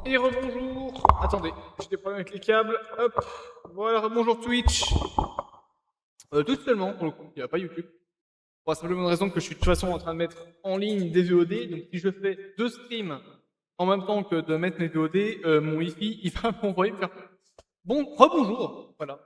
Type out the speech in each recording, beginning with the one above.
Et rebonjour. Attendez, j'ai des problèmes avec les câbles. Hop. Voilà, rebonjour Twitch. Twitch seulement, pour le coup. Il n'y a pas YouTube. Pour la simple bonne raison que je suis de toute façon en train de mettre en ligne des VOD. Donc si je fais deux streams en même temps que de mettre mes VOD, mon Wi-Fi, il va m'envoyer me faire bon, rebonjour. Voilà.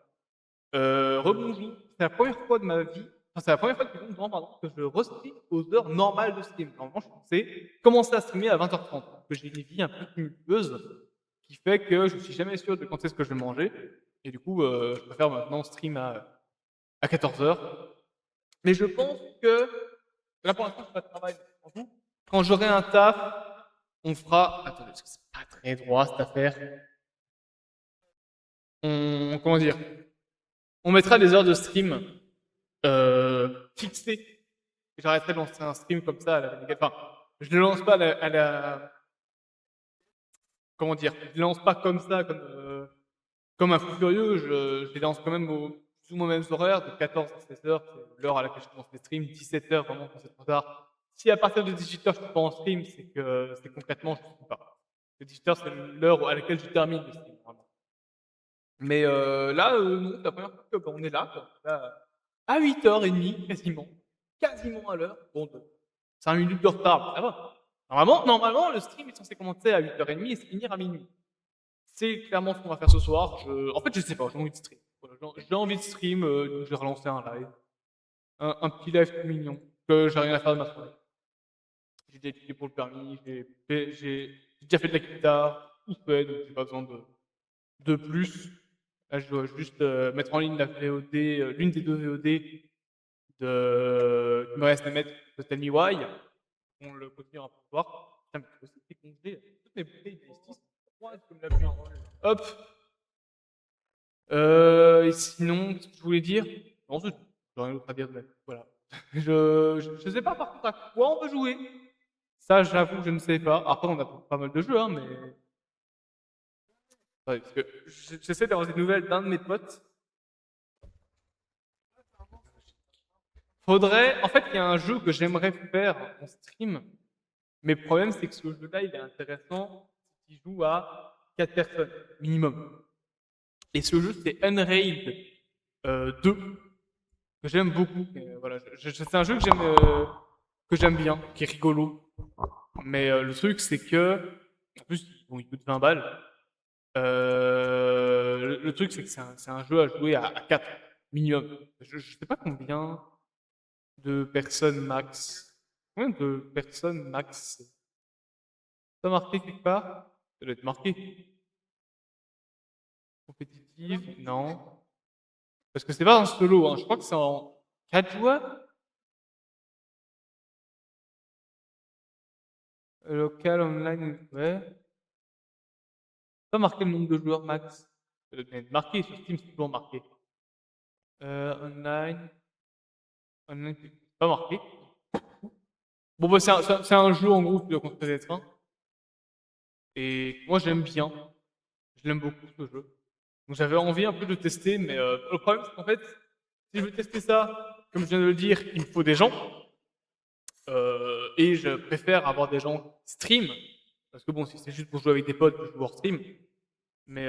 Rebonjour. C'est la première fois de ma vie, enfin c'est la première fois depuis longtemps, pardon, que je restream aux heures normales de stream. Normalement, je pensais commencer à streamer à 20h30, que j'ai une vie un peu tumultueuse, qui fait que je suis jamais sûr de quand est-ce que je vais manger. Et du coup, je préfère maintenant stream à 14h. Mais je pense que, là pour l'instant, je fais pas de travail en tout. Quand j'aurai un taf, on fera. Attendez, parce que c'est pas très droit cette affaire. Comment dire? On mettra des heures de stream fixées. J'arrêterai de lancer un stream comme ça à la Enfin, je ne le lance pas comment dire? Je le lance pas comme ça, comme un fou furieux. Je les lance quand même plus ou moins aux mêmes horaires, de 14 à 16h, c'est l'heure à laquelle je commence les streams. 17h, vraiment, quand c'est trop tard. Si à partir de 18h, je suis pas en stream, c'est concrètement, je ne suis pas. 18h, c'est l'heure à laquelle je termine le stream, vraiment. Mais là, non, c'est la première fois que on est là, quoi. Là, à 8h30, quasiment à l'heure. Bon, 5 minutes de retard, ça va. Normalement, le stream est censé commencer à 8h30 et se finir à minuit. C'est clairement ce qu'on va faire ce soir. En fait, je sais pas, j'ai envie de stream. Voilà, j'ai envie de stream, donc je vais relancer un live. Un petit live tout mignon, que j'ai rien à faire de ma soirée. J'ai déjà étudié pour le permis, j'ai déjà fait de la guitare, tout fait, donc j'ai pas besoin de plus. Là, je dois juste mettre en ligne la VOD, l'une des deux VOD il me reste à mettre de Tell Me Why. On le continuera pour voir. Putain, mais aussi, c'est congelé. Toutes mes bouteilles d'Ice froides comme la pluie. Hop. Et sinon, qu'est-ce que je voulais dire? Non, j'ai rien d'autre à dire de même. Voilà. Je sais pas par contre à quoi on peut jouer. Ça, j'avoue, je ne sais pas. Après, on a pas mal de jeux, hein, mais. Ouais, parce que j'essaie d'avoir des nouvelles d'un de mes potes. En fait, il y a un jeu que j'aimerais faire en stream, mais le problème, c'est que ce jeu-là, il est intéressant s'il joue à 4 personnes, minimum. Et ce jeu, c'est Unrailed 2, que j'aime beaucoup. Et voilà, c'est un jeu que j'aime bien, qui est rigolo. Mais le truc, c'est que, en plus, bon, il coûte 20 balles. Le truc, c'est que c'est un jeu à jouer à 4, minimum. Je sais pas combien de personnes max. Combien de personnes max? Pas marqué quelque part? Ça doit être marqué. Compétitive? Non. Parce que c'est pas en solo, hein. Je crois que c'est en 4 joueurs. Local, online, ouais. Pas marqué le nombre de joueurs max. Ça doit être marqué sur Steam, c'est toujours marqué. Online. Online, c'est pas marqué. Bon, bah, c'est un jeu en gros qui doit construire des trains. Et moi, j'aime bien. Je l'aime beaucoup ce jeu. Donc j'avais envie un peu de tester, mais le problème c'est qu'en fait, si je veux tester ça, comme je viens de le dire, il me faut des gens. Et je préfère avoir des gens qui stream. Parce que bon, si c'est juste pour jouer avec des potes, je joue hors stream. Mais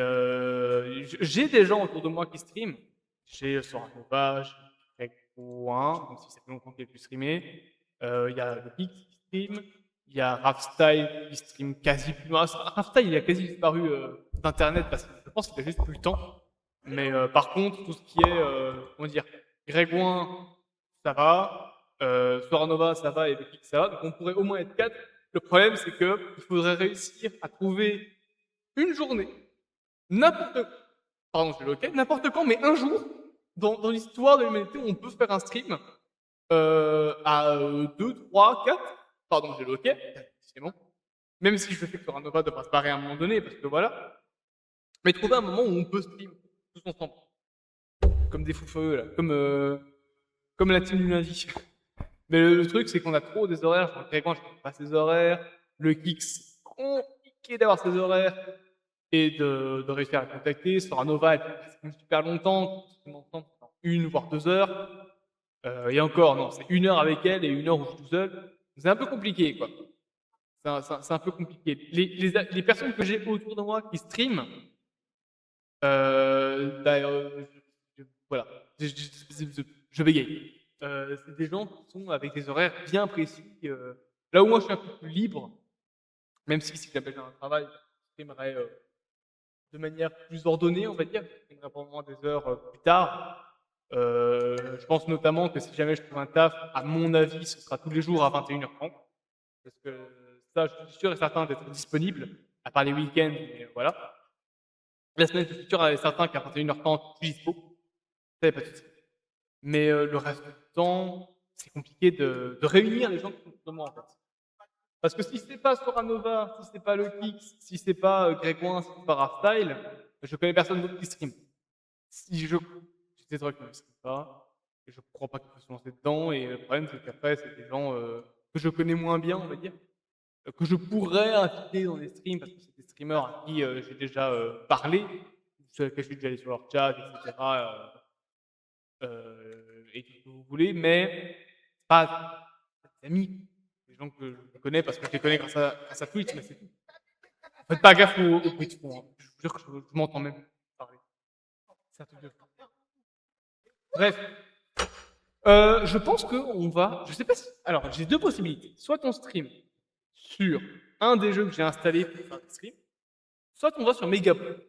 j'ai des gens autour de moi qui stream. J'ai Soranova, j'ai Grégoin, même si ça fait longtemps qu'il a pu streamer. Il y a le Geek qui stream. Il y a Rafstyle qui stream quasi plus. Non, Rafstyle, il a quasi disparu d'internet parce que je pense qu'il a juste plus le temps. Mais par contre, tout ce qui est, comment dire, Grégoin, ça va. Soranova, ça va. Et le Geek, ça va. Donc on pourrait au moins être 4. Le problème, c'est que il faudrait réussir à trouver une journée, n'importe, pardon, je vais loquer, n'importe quand, mais un jour, dans l'histoire de l'humanité, on peut faire un stream à 2, 3, 4. Pardon, j'ai loqué, c'est bon. Même si je sais que sur un Nova devra se barrer à un moment donné, parce que voilà. Mais trouver un moment où on peut stream tous ensemble. Comme des fous furieux, là. Comme la team du lundi. Mais le truc, c'est qu'on a trop des horaires. Genre, Grégoire, je ne pas ses horaires. Le Geek, c'est compliqué d'avoir ses horaires et de réussir à la contacter. Sur un Nova, elle peut super longtemps, une voire 2 heures. Et encore, non, c'est 1 heure avec elle et 1 heure où je suis tout seul. C'est un peu compliqué, quoi. C'est un peu compliqué. Les personnes que j'ai autour de moi qui streament, d'ailleurs, voilà, je bégaye. C'est des gens qui sont avec des horaires bien précis. Là où moi je suis un peu plus libre, même si j'appelle un travail, je streamerais de manière plus ordonnée, on va dire. Je streamerais probablement des heures plus tard. Je pense notamment que si jamais je trouve un taf, à mon avis, ce sera tous les jours à 21h30. Parce que ça, je suis sûr et certain d'être disponible, à part les week-ends, mais voilà. La semaine, je suis sûr et certain qu'à 21h30, je suis dispo. Ça, y a pas de souci. Mais le reste du temps, c'est compliqué de réunir les gens qui sont autour de moi, en fait. Parce que si c'est pas Soranova, si c'est pas le Kix, si c'est pas Grégoin, si c'est pas Rafstyle, je connais personne d'autre qui stream. Si je j'ai des trucs qui ne stream pas, et je crois pas qu'ils peuvent se lancer dedans, et le problème, c'est qu'après, c'est des gens que je connais moins bien, on va dire, que je pourrais inviter dans des streams, parce que c'est des streamers à qui j'ai déjà parlé, sur lesquels je suis déjà allé sur leur chat, etc. Et tout ce que vous voulez, mais pas des amis, des gens que je connais parce que je les connais grâce à Twitch, mais c'est tout. Faites pas gaffe au bruit de fond, hein. Je vous jure que je m'entends même parler. C'est un truc de fou. Bref, je pense qu'on va. Je sais pas si. Alors, j'ai deux possibilités. Soit on stream sur un des jeux que j'ai installé pour faire des streams, soit on va sur Megapod.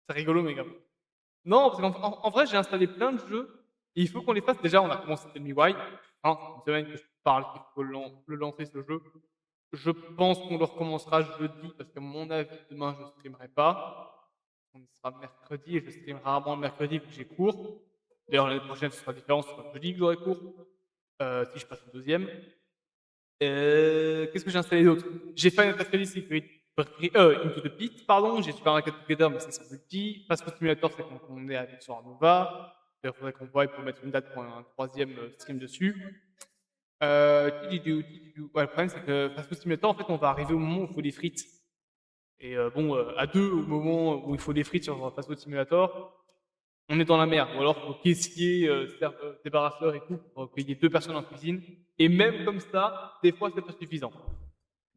C'est rigolo, Megapod. Non, parce qu'en vrai, j'ai installé plein de jeux et il faut qu'on les fasse. Déjà, on a commencé Tell Me Why. Hein, une semaine que je parle qu'il faut le lancer ce jeu. Je pense qu'on le recommencera jeudi parce qu'à mon avis, demain, je ne streamerai pas. On sera mercredi et je streamerai rarement le mercredi vu que j'ai cours. D'ailleurs, l'année prochaine, ce sera différent. Ce sera jeudi que j'aurai cours si je passe au deuxième. Qu'est-ce que j'ai installé d'autre? J'ai Final Fantasy Secret Into the Pit, pardon. J'ai Super Mario Together, mais ça c'est multi. Fast Food Simulator, c'est quand on est avec sur Nova. Il faudrait qu'on voie pour mettre une date pour un troisième stream dessus. Ouais, le problème, c'est que Fast Food Simulator, en fait, on va arriver au moment où il faut des frites. Et bon, à deux, au moment où il faut des frites sur Fast Food Simulator, on est dans la merde. Ou alors, il faut caissier, débarrasseur et tout, pour qu'il y ait deux personnes en cuisine. Et même comme ça, des fois, c'est pas suffisant.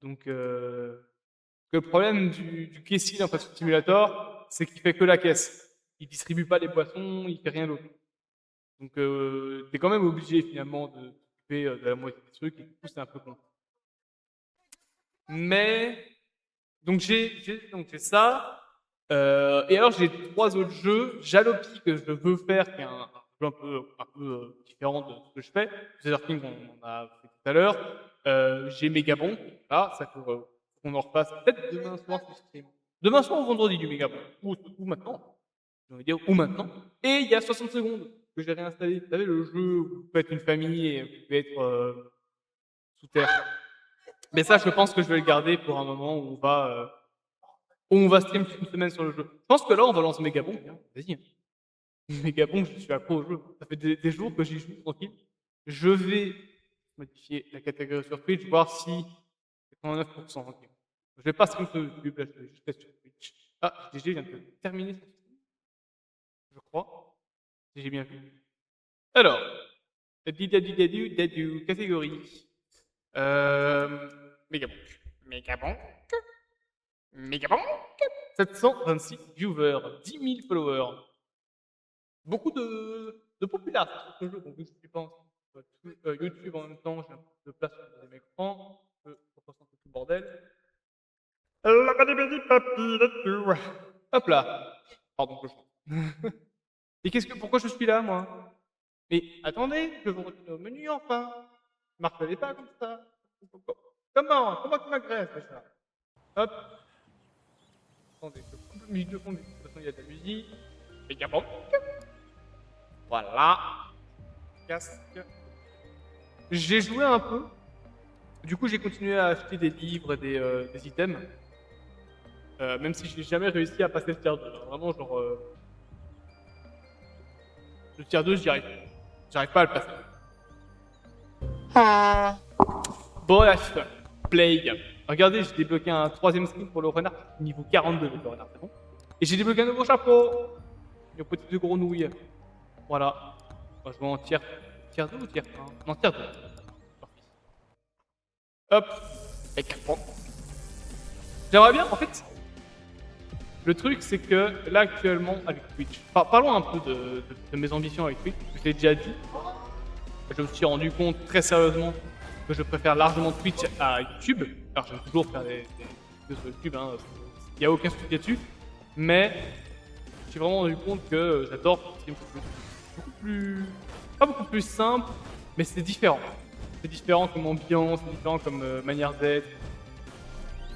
Donc, le problème du caissier dans Fast Food Simulator, c'est qu'il fait que la caisse. Il distribue pas les boissons, il fait rien d'autre. Donc, t'es quand même obligé finalement de t'occuper de la moitié des trucs, et du coup, c'est un peu con. Mais, donc j'ai ça. Et alors, j'ai trois autres jeux. Jalopy que je veux faire, qui est un jeu un peu différent de ce que je fais. Cesar King, on a fait tout à l'heure. J'ai Megabon, là, ça faut qu'on en refasse peut-être demain soir sur stream. Demain soir ou vendredi du Megabon. Ou maintenant. J'ai envie de dire, ou maintenant. Et il y a 60 secondes que j'ai réinstallé. Vous savez, le jeu où vous faites une famille et vous pouvez être sous terre. Mais ça, je pense que je vais le garder pour un moment où on va stream toute une semaine sur le jeu. Je pense que là, on va lancer Megabon. Hein. Vas-y. Hein. Megabon, je suis accro au jeu. Ça fait des jours que j'y joue tranquille. Je vais modifier la catégorie sur Twitch, voir si 89%. Okay. Je vais pas stream sur YouTube, là, je vais juste être sur Twitch. Ah, GG vient de terminer son stream, je crois. Si j'ai bien vu. Alors, catégorie. Megabon. Megabon. Megabon. 726 viewers, 10 000 followers. Beaucoup de popularité sur ce jeu, donc je suis pas en YouTube en même temps, j'ai un peu de place sur le deuxième écran, je repasse un peu tout le bordel. Hop là. Pardon, je chante. Et pourquoi je suis là, moi? Mais attendez, je veux retourner au menu enfin. Ne martelez pas comme ça. Comment tu m'agresses déjà? Hop. Attendez, je coupe le musique de fond, de toute façon il y a de la musique. Et bon. Voilà. Casque. J'ai joué un peu. Du coup, j'ai continué à acheter des livres et des items. Même si je n'ai jamais réussi à passer le tier 2. Vraiment, genre. Le tier 2, j'y arrive pas. J'arrive pas à le passer. Bref, Plague. Regardez, j'ai débloqué un troisième skin pour le renard. Niveau 42 avec le renard, c'est bon. Et j'ai débloqué un nouveau chapeau. Une petite grenouille. Voilà. On va jouer en tier 2 ou tier 1? Non, tier 2. Hop, et 4 points. J'aimerais bien, en fait, le truc, c'est que là, actuellement, avec Twitch, parlons un peu de mes ambitions avec Twitch. Je l'ai déjà dit, je me suis rendu compte très sérieusement que je préfère largement Twitch à YouTube. Alors, j'aime toujours faire des vidéos sur YouTube, hein, il n'y a aucun souci là-dessus. Mais je me suis vraiment rendu compte que j'adore stream sur Twitch. Beaucoup plus, pas beaucoup plus simple, mais c'est différent. C'est différent comme ambiance, c'est différent comme manière d'être.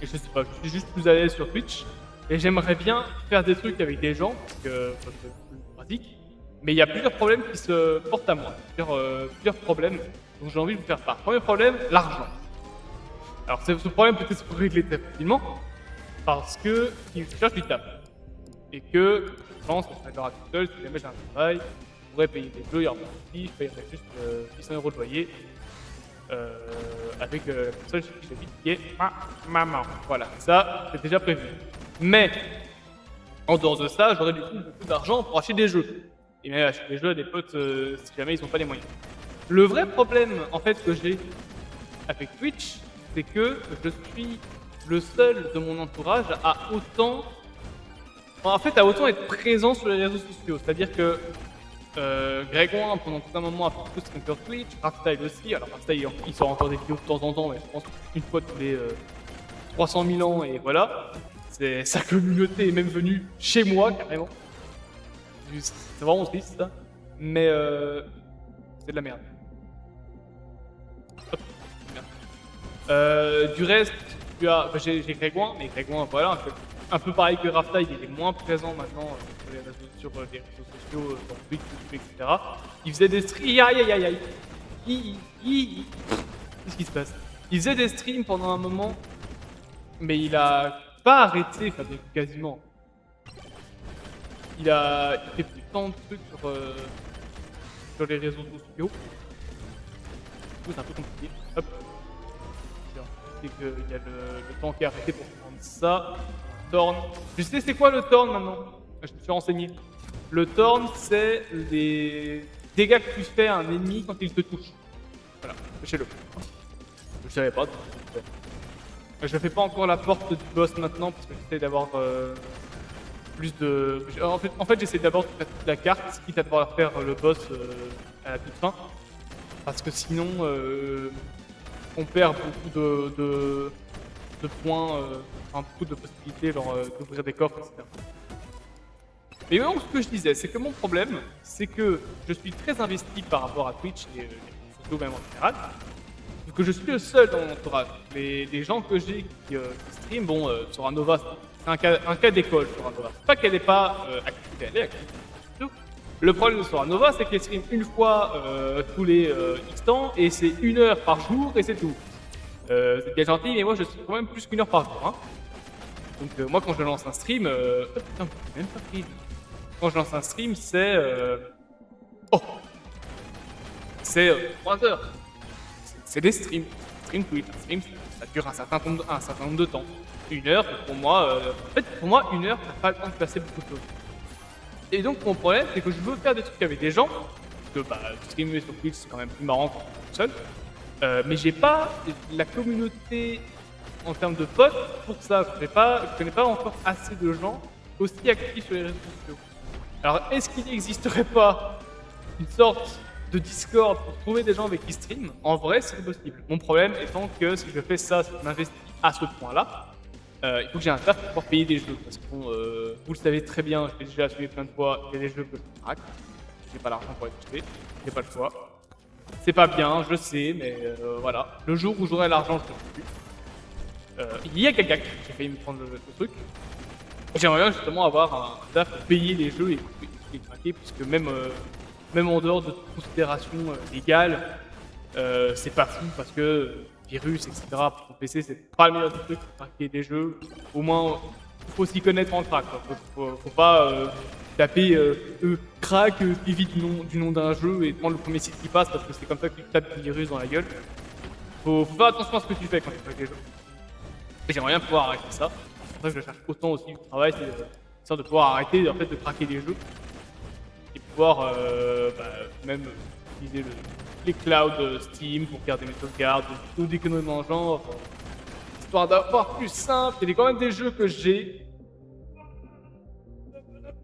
Et je sais pas, je suis juste plus à l'aise sur Twitch. Et j'aimerais bien faire des trucs avec des gens, parce que ça serait plus pratique. Mais il y a plusieurs problèmes qui se portent à moi. Plusieurs problèmes dont j'ai envie de vous faire part. Premier problème, l'argent. Alors ce problème peut être réglé très facilement, parce que il cherche du taf. Et que je pense que ça s'améliorera tout seul, si jamais j'ai un travail, je pourrais payer des jeux, il y aura pas de souci, je payerai juste 600 € de loyer. Avec la personne chez qui j'habite qui est ma maman. Voilà, ça c'est déjà prévu. Mais en dehors de ça, j'aurais du coup beaucoup d'argent pour acheter des jeux. Et même acheter des jeux à des potes si jamais ils n'ont pas les moyens. Le vrai problème en fait que j'ai avec Twitch, c'est que je suis le seul de mon entourage à autant être présent sur les réseaux sociaux. C'est-à-dire que Grégoire, pendant tout un moment, a fait tout ce qu'on sur Twitch. Raphtile aussi. Alors, Raphtile, il sort encore des vidéos de temps en temps, mais je pense qu'une fois tous les 300 000 ans, et voilà. Sa communauté est même venue chez moi, carrément. C'est vraiment triste, ça. Mais c'est de la merde. Hop, merde. Du reste, j'ai Grégoire, mais Grégoire, voilà, un peu pareil que Raphtile, il est moins présent maintenant sur les réseaux sociaux, sur Twitch, YouTube, etc. Il faisait des streams. Aïe aïe aïe aïe. Qu'est-ce qui se passe? Il faisait des streams pendant un moment, mais il a pas arrêté, enfin quasiment. Il fait plus tant de trucs sur les réseaux sociaux. Du coup, c'est un peu compliqué. Hop. C'est qu'il y a le temps qui est arrêté pour prendre ça. Torn. Je sais c'est quoi le Torn maintenant? Je me suis renseigné. Le Torn, c'est les dégâts que tu fais à un ennemi quand il te touche. Voilà, sachez-le. Je ne savais pas. Je ne fais pas encore la porte du boss maintenant parce que j'essaie d'avoir plus de. En fait j'essaie d'abord de faire toute la carte, quitte à devoir faire le boss à la toute fin. Parce que sinon, on perd beaucoup de points, beaucoup de possibilités d'ouvrir des coffres, etc. Mais vraiment, ce que je disais, c'est que mon problème, c'est que je suis très investi par rapport à Twitch et les réseaux sociaux même en général, vu que je suis le seul dans mon entourage. Les gens que j'ai qui stream, bon, Soranova, c'est un cas d'école, Soranova. C'est pas qu'elle n'est pas active, elle est active. Le problème de Soranova, c'est qu'elle stream une fois tous les X temps, et c'est 1 heure par jour, et c'est tout. C'est bien gentil, mais moi je stream quand même plus qu'1 heure par jour. Hein. Donc moi quand je lance un stream... Oh putain, même pas pris. Quand je lance un stream, c'est... Oh C'est 3 heures. C'est des streams. Stream Twitch. Un stream, ça dure un certain nombre de temps. 1 heure, pour moi... En fait, pour moi, 1 heure, t'as pas le temps de passer beaucoup de choses. Et donc mon problème, c'est que je veux faire des trucs avec des gens. Parce que streamer sur Twitch, c'est quand même plus marrant quand on est tout seul. Mais j'ai pas la communauté en termes de potes pour ça. Je connais pas encore assez de gens aussi actifs sur les réseaux sociaux. Alors, est-ce qu'il n'existerait pas une sorte de Discord pour trouver des gens avec qui stream? En vrai, c'est possible. Mon problème étant que si je fais ça, si je m'investis à ce point-là, il faut que j'ai un taf pour pouvoir payer des jeux. Parce que bon, vous le savez très bien, je l'ai déjà assumé plein de fois, il y a des jeux que je craque. J'ai pas l'argent pour les acheter, j'ai pas le choix. C'est pas bien, je sais, mais voilà. Le jour où j'aurai l'argent, je le ferai. Il y a quelqu'un qui a failli me prendre le truc. J'aimerais bien justement avoir un taf pour payer les jeux et craquer, puisque même en dehors de toute considération légale, c'est pas fou parce que virus, etc. pour ton PC, c'est pas le meilleur des trucs pour craquer des jeux. Au moins, il faut s'y connaître en crack. Faut pas taper crack évite du nom d'un jeu et prendre le premier site qui passe parce que c'est comme ça que tu tapes des virus dans la gueule. Faut faire attention à ce que tu fais quand tu craques des jeux. Et j'aimerais bien pouvoir arrêter ça. C'est pour ça que je cherche autant aussi du travail, c'est de pouvoir arrêter en fait, de craquer des jeux et pouvoir même utiliser les clouds Steam pour garder mes sauvegardes, ou des conneries dans le genre, histoire d'avoir plus simple. Il y a quand même des jeux que j'ai.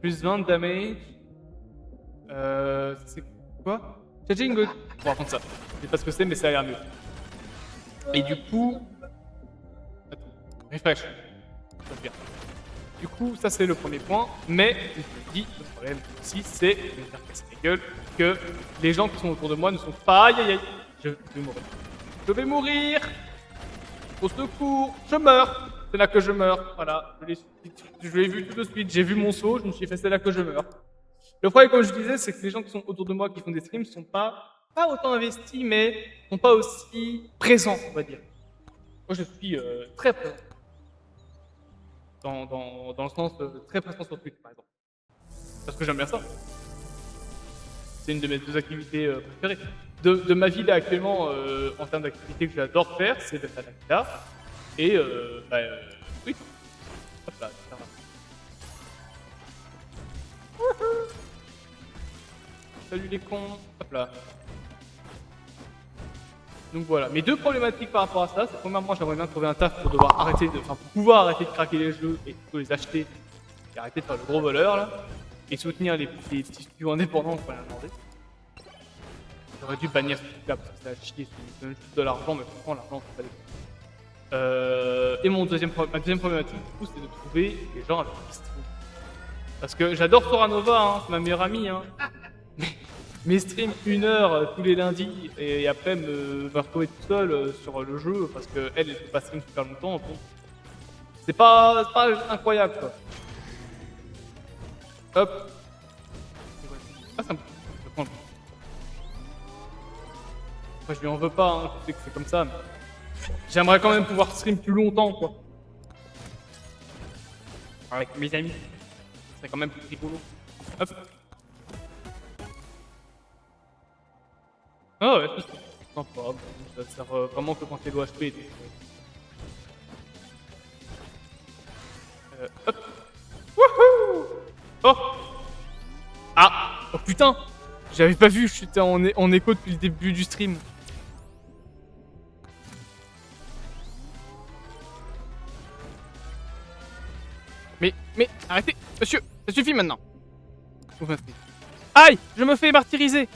Plus 20 de damage. C'est quoi? Changing good. On va prendre ça. Je sais pas ce que c'est, mais ça a l'air mieux. Et du coup. Attends. Refresh. Ça se bien. Du coup, ça c'est le premier point. Mais, je vous dis, le problème aussi, c'est, je vais me faire casser la gueule, que les gens qui sont autour de moi ne sont pas. Aïe aïe aïe. Je vais mourir. Je vais mourir. Au secours. Je meurs. C'est là que je meurs. Voilà. Je l'ai vu tout de suite. J'ai vu mon saut. Je me suis fait, c'est là que je meurs. Le problème, comme je disais, c'est que les gens qui sont autour de moi, qui font des streams, sont pas autant investis, mais sont pas aussi présents, on va dire. Moi, je suis très présent. Dans le sens très présent sur Twitch, par exemple. Parce que j'aime bien ça. C'est une de mes deux activités préférées. De ma vie, là, actuellement, en termes d'activités que j'adore faire, c'est d'être à la guitare. Et, oui. Hop là, ça va. Salut les cons. Hop là. Donc voilà. Mes deux problématiques par rapport à ça, c'est premièrement, j'aimerais bien trouver un taf pour pour pouvoir arrêter de craquer les jeux et plutôt les acheter et arrêter de faire le gros voleur là. Et soutenir les petits studios indépendants qu'on a demandé. J'aurais dû bannir ce truc-là parce que ça a chier, ça donne juste de l'argent, mais franchement, l'argent, c'est pas des. Et ma deuxième problématique, du coup, c'est de trouver les gens avec qui se trouvent. Parce que j'adore Soranova, hein, c'est ma meilleure amie, hein. Mais stream 1 heure tous les lundis et après me retrouver tout seul sur le jeu parce qu'elle, elle peut pas stream super longtemps. Donc c'est pas incroyable quoi. Hop. Ah, ça me prend le. Après, je lui en veux pas, hein, je sais que c'est comme ça, mais j'aimerais quand même pouvoir stream plus longtemps quoi. Avec mes amis. C'est quand même plus rigolo. Hop. Ah ouais, c'est sympa. Bon, ça sert vraiment que quand t'es low HP. Donc, hop. Wouhou. Oh. Ah. Oh putain. J'avais pas vu, j'étais en écho depuis le début du stream. Mais, arrêtez. Monsieur, ça suffit maintenant. Aïe. Je me fais martyriser.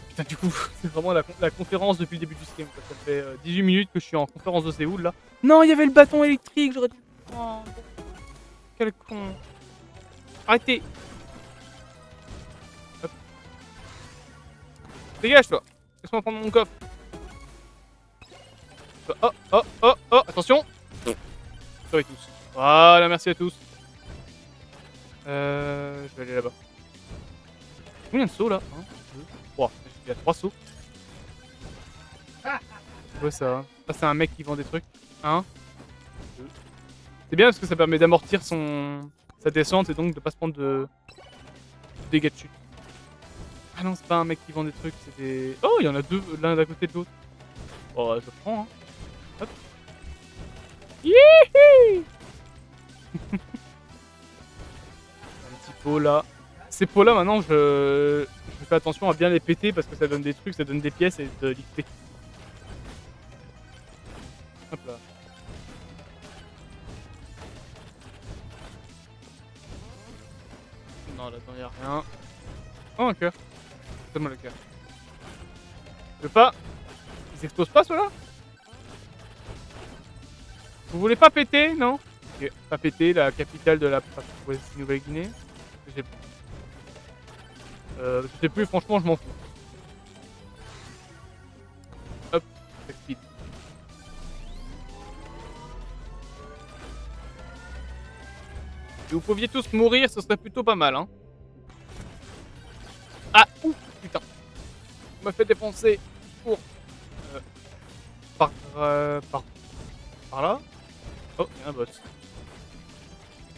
Putain, du coup, c'est vraiment la conférence depuis le début du stream. Quoi. Ça fait 18 minutes que je suis en conférence de Séoul là. Non, il y avait le bâton électrique, j'aurais dû le prendre. Quel con. Arrêtez. Hop. Dégage toi. Laisse-moi prendre mon coffre. Oh, oh, oh, oh, attention. Sorry tous. Voilà, merci à tous. Je vais aller là-bas. Combien de sauts là 1, 2, 3. Il y a 3 sauts. C'est quoi ça hein. Ça c'est un mec qui vend des trucs. 1, 2. C'est bien parce que ça permet d'amortir sa descente et donc de pas se prendre de dégâts de chute. Ah non, c'est pas un mec qui vend des trucs, c'est des. Oh, il y en a deux, l'un d'à côté de l'autre. Oh, je prends, hein. Hop. Yihi. Un petit pot là. Ces pots là, maintenant, je fais attention à bien les péter parce que ça donne des trucs, ça donne des pièces et de l'XP. Hop là. Non, là-dedans, y'a rien. Oh, un cœur. Donne-moi le cœur. Je veux pas. Ils explosent pas, ceux-là? Vous voulez pas péter, non? Ok, pas péter, la capitale de la Nouvelle-Guinée. Je sais plus, franchement, je m'en fous. Hop, speed. Si vous pouviez tous mourir, ce serait plutôt pas mal, hein. Ah, ouf, putain. Je me fais défoncer pour... par là. Oh, il y a un boss.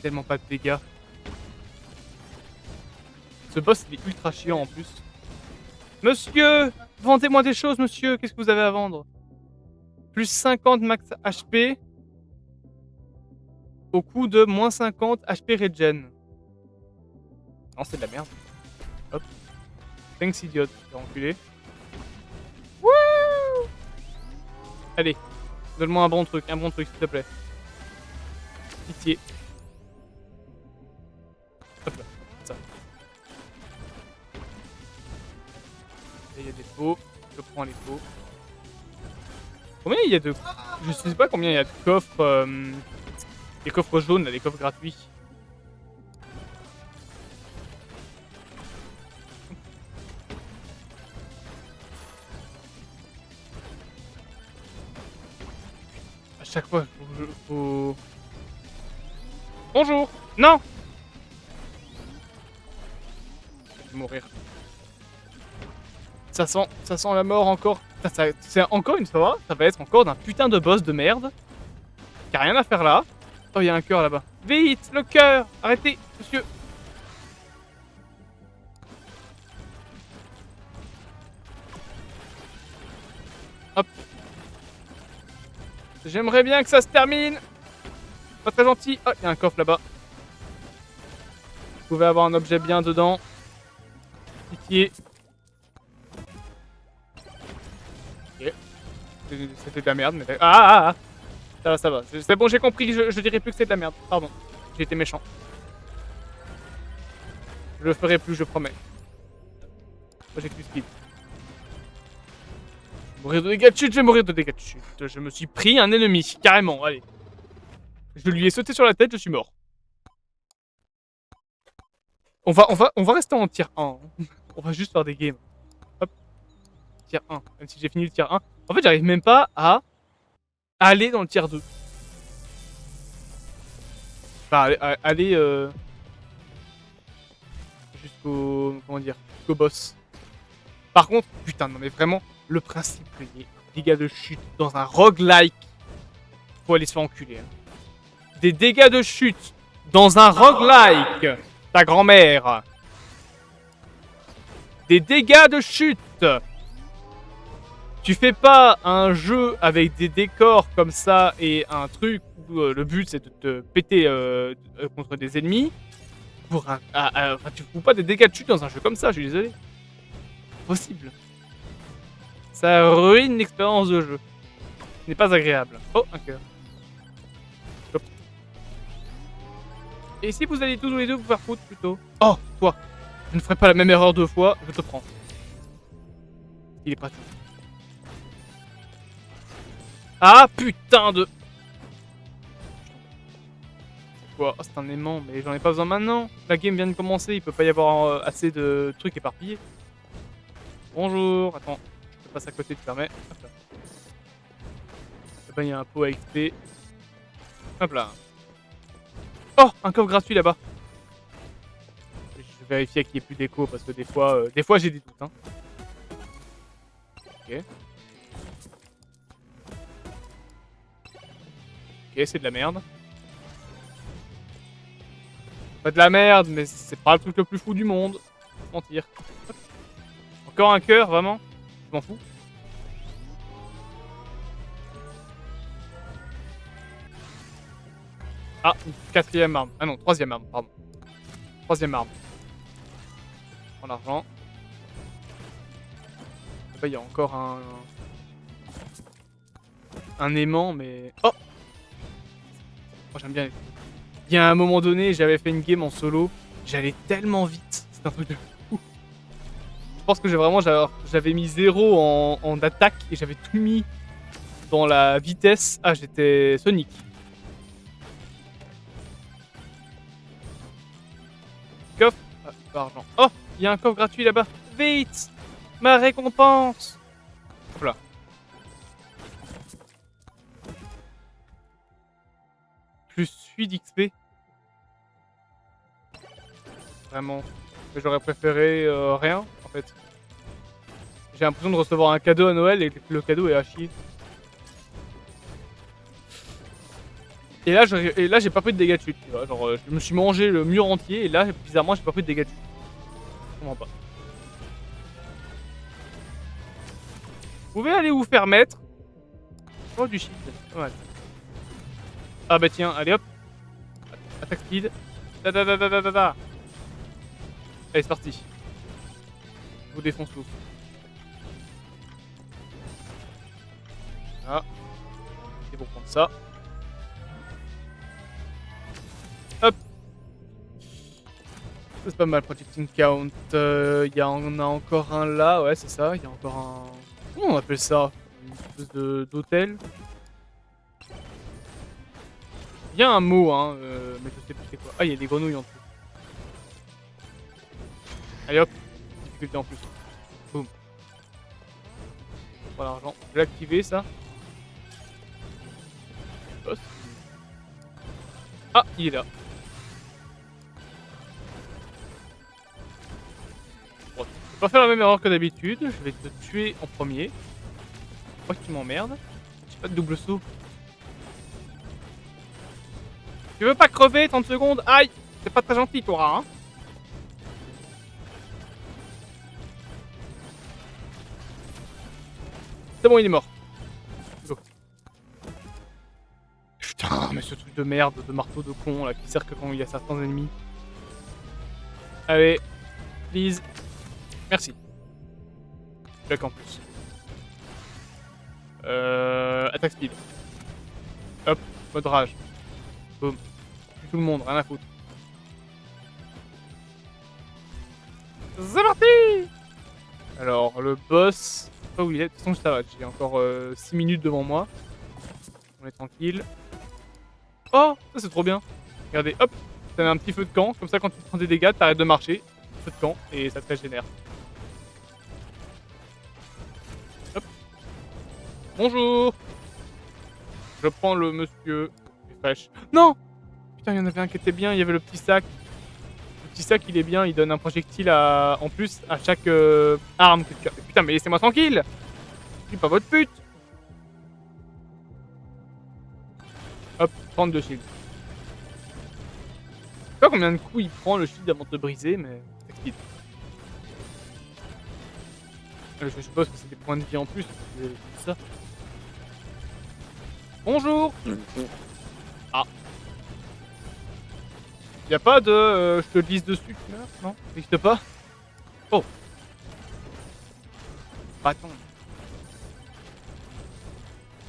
Tellement pas de dégâts. Ce boss, il est ultra chiant en plus. Monsieur, vendez-moi des choses, monsieur. Qu'est-ce que vous avez à vendre? Plus 50 max HP. Au coût de moins 50 HP regen. Non, c'est de la merde. Hop. Thanks, idiot. Tu vas enculer. Wouh! Allez, donne-moi un bon truc, s'il te plaît. Pitié. Hop là, ça. Et il y a des pots. Je prends les pots. Combien il y a de... Je sais pas combien il y a de coffres... les coffres jaunes, là, les coffres gratuits. À chaque fois, faut... Bonjour! Non! Je vais mourir. Ça sent la mort encore. C'est encore une fois, ça va être encore d'un putain de boss de merde. Qui a rien à faire là. Oh, il y a un cœur là-bas. Vite, le cœur! Arrêtez, monsieur! Hop. J'aimerais bien que ça se termine. Pas très gentil. Oh, il y a un coffre là-bas. Vous pouvez avoir un objet bien dedans. Pitié. Ok. C'était de la merde, mais... Ah! Ça va. C'est bon, j'ai compris. Je dirais plus que c'est de la merde. Pardon. J'ai été méchant. Je le ferai plus, je promets. Moi, j'ai plus speed. Mourir de dégâts de chute, je vais mourir de dégâts de chute. Je me suis pris un ennemi, carrément, allez. Je lui ai sauté sur la tête, je suis mort. On va rester en tier 1. Hein. On va juste faire des games. Hop. Tier 1. Même si j'ai fini le tier 1. En fait, j'arrive même pas à aller dans le tier 2. Enfin, aller jusqu'au... Comment dire? Jusqu'au boss. Par contre, putain, non mais vraiment, le principe qu'il y ait des dégâts de chute dans un roguelike, faut aller se faire enculer. Hein. Des dégâts de chute dans un roguelike, ta grand-mère. Des dégâts de chute. Tu fais pas un jeu avec des décors comme ça et un truc où le but c'est de te péter contre des ennemis. Pour un... Enfin, tu fous pas des dégâts de chute dans un jeu comme ça, je suis désolé. Possible. Ça ruine l'expérience de jeu. Ce n'est pas agréable. Oh, un cœur. Hop. Et si vous allez tous les deux vous faire foutre plutôt? Oh, toi. Je ne ferai pas la même erreur deux fois, je te prends. Il est pratique. Ah, putain de... Quoi? Oh, c'est un aimant, mais j'en ai pas besoin maintenant. La game vient de commencer, il peut pas y avoir assez de trucs éparpillés. Bonjour, attends, je passe à côté, tu permets. Hop là. Là-bas, il y a un pot à XP. Hop là. Oh, un coffre gratuit là-bas. Je vais vérifier qu'il n'y ait plus d'écho parce que des fois j'ai des doutes. Hein. Ok. Ok, c'est de la merde. Pas de la merde, mais c'est pas le truc le plus fou du monde. Sans mentir. Hop. Encore un cœur, vraiment? Je m'en fous. Ah, une quatrième arme. Ah non, troisième arme, pardon. Troisième arme. En argent. Là-bas, il y a encore un aimant, mais... Oh! Moi, j'aime bien. Il y a un moment donné, j'avais fait une game en solo. J'allais tellement vite. C'est un truc de fou. Je pense que j'avais mis 0 en attaque et j'avais tout mis dans la vitesse. Ah, j'étais Sonic. Coffre. Ah, pas argent. Oh, il y a un coffre gratuit là-bas. Vite! Ma récompense! Hop là. Plus 8 d'XP. Vraiment. Mais j'aurais préféré rien, en fait. J'ai l'impression de recevoir un cadeau à Noël et que le cadeau est à chier. Et là, j'ai pas pris de dégâts de chute, tu vois. Genre, je me suis mangé le mur entier et là, bizarrement, j'ai pas pris de dégâts de chute. Je comprends pas. Vous pouvez aller vous faire mettre. Oh, du shit. Ouais. Ah bah tiens, allez hop. Attaque speed. Da da da da da da da. Allez, c'est parti. vous défonce tous. Voilà. C'est pour prendre ça. Hop. C'est pas mal, Projecting Count. Il y en a encore un là, ouais, c'est ça. Il y a encore un. Comment on appelle ça? Une espèce d'hôtel. Il y a un mot, hein, mais je sais plus c'est quoi. Ah, il y a des grenouilles en dessous. Allez hop, difficulté en plus. Boum. Pour l'argent. Je vais l'activer ça. Boss. Ah, il est là. Bon, je vais pas faire la même erreur que d'habitude. Je vais te tuer en premier. Je crois que tu m'emmerdes. J'ai pas de double saut. Tu veux pas crever 30 secondes? Aïe! C'est pas très gentil, toi, hein? C'est bon, il est mort. Go. Putain, mais ce truc de merde, de marteau de con, là, qui sert que quand il y a certains ennemis. Allez, please. Merci. Jack en plus. Attaque speed. Hop, mode rage. Boum. Tue tout le monde, rien à foutre. C'est parti! Alors, le boss, je sais pas où il est. De toute façon, ça va. J'ai encore 6 minutes devant moi. On est tranquille. Oh, ça c'est trop bien. Regardez, hop, ça met un petit feu de camp. Comme ça, quand tu prends des dégâts, t'arrêtes de marcher. Feu de camp et ça te régénère. Hop. Bonjour. Je prends le monsieur. Il est fraîche. Non! Putain, il y en avait un qui était bien. Il y avait le petit sac. Le petit sac, il est bien. Il donne un projectile en plus à chaque arme que tu as. Putain, mais laissez-moi tranquille! Je suis pas votre pute! Hop, 32 shield. Je sais pas combien de coups il prend le shield avant de te briser, mais c'est speed. Je suppose que c'est des points de vie en plus. C'est ça. Bonjour! Ah. Y'a pas de je te glisse dessus, tu meurs? Non? Ça n'existe pas? Oh! Attends.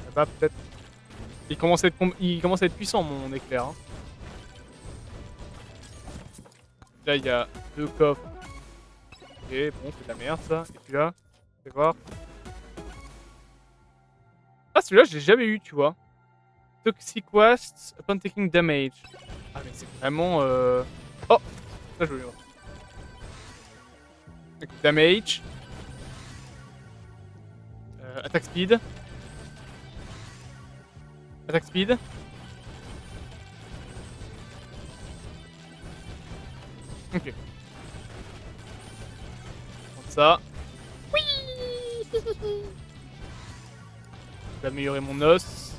Là-bas, peut-être. Il commence à être puissant, mon éclair. Hein. Là, il y a 2 coffres. Ok, bon, c'est de la merde, ça. Et puis là, fais voir. Ah, celui-là, je l'ai jamais eu, tu vois. Toxic Waste upon taking damage. Ah, mais c'est vraiment... Oh! Ça, je veux voir. Damage. Attack speed. Attack speed. Ok. Je prends ça. Oui. Je vais améliorer mon os.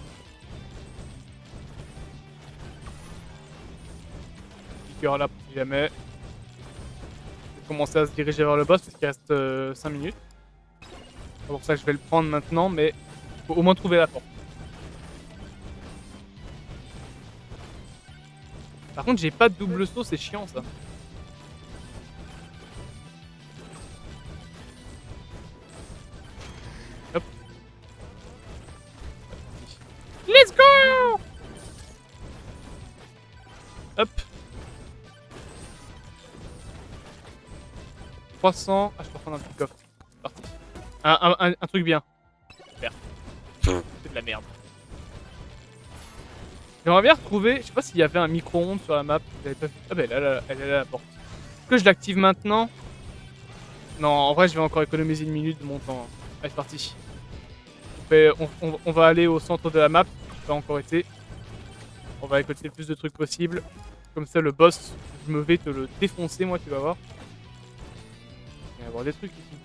Petit cœur là si jamais. Je vais commencer à se diriger vers le boss parce qu'il reste 5 minutes. C'est pour ça que je vais le prendre maintenant, mais il faut au moins trouver la porte. Par contre, j'ai pas de double saut, c'est chiant ça. Hop. Let's go! Hop. 300. Ah, je peux prendre un petit coffre. C'est parti. Un truc bien. Super. C'est de la merde. J'aimerais bien retrouver. Je sais pas s'il y avait un micro-ondes sur la map. J'avais pas vu. Ah, bah elle est là, la porte. Est-ce que je l'active maintenant? Non, en vrai, je vais encore économiser une minute de mon temps. Allez, c'est parti. On va aller au centre de la map. Pas encore été. On va récolter le plus de trucs possible. Comme ça, le boss, je me vais te le défoncer, moi, tu vas voir. Il va y avoir des trucs ici.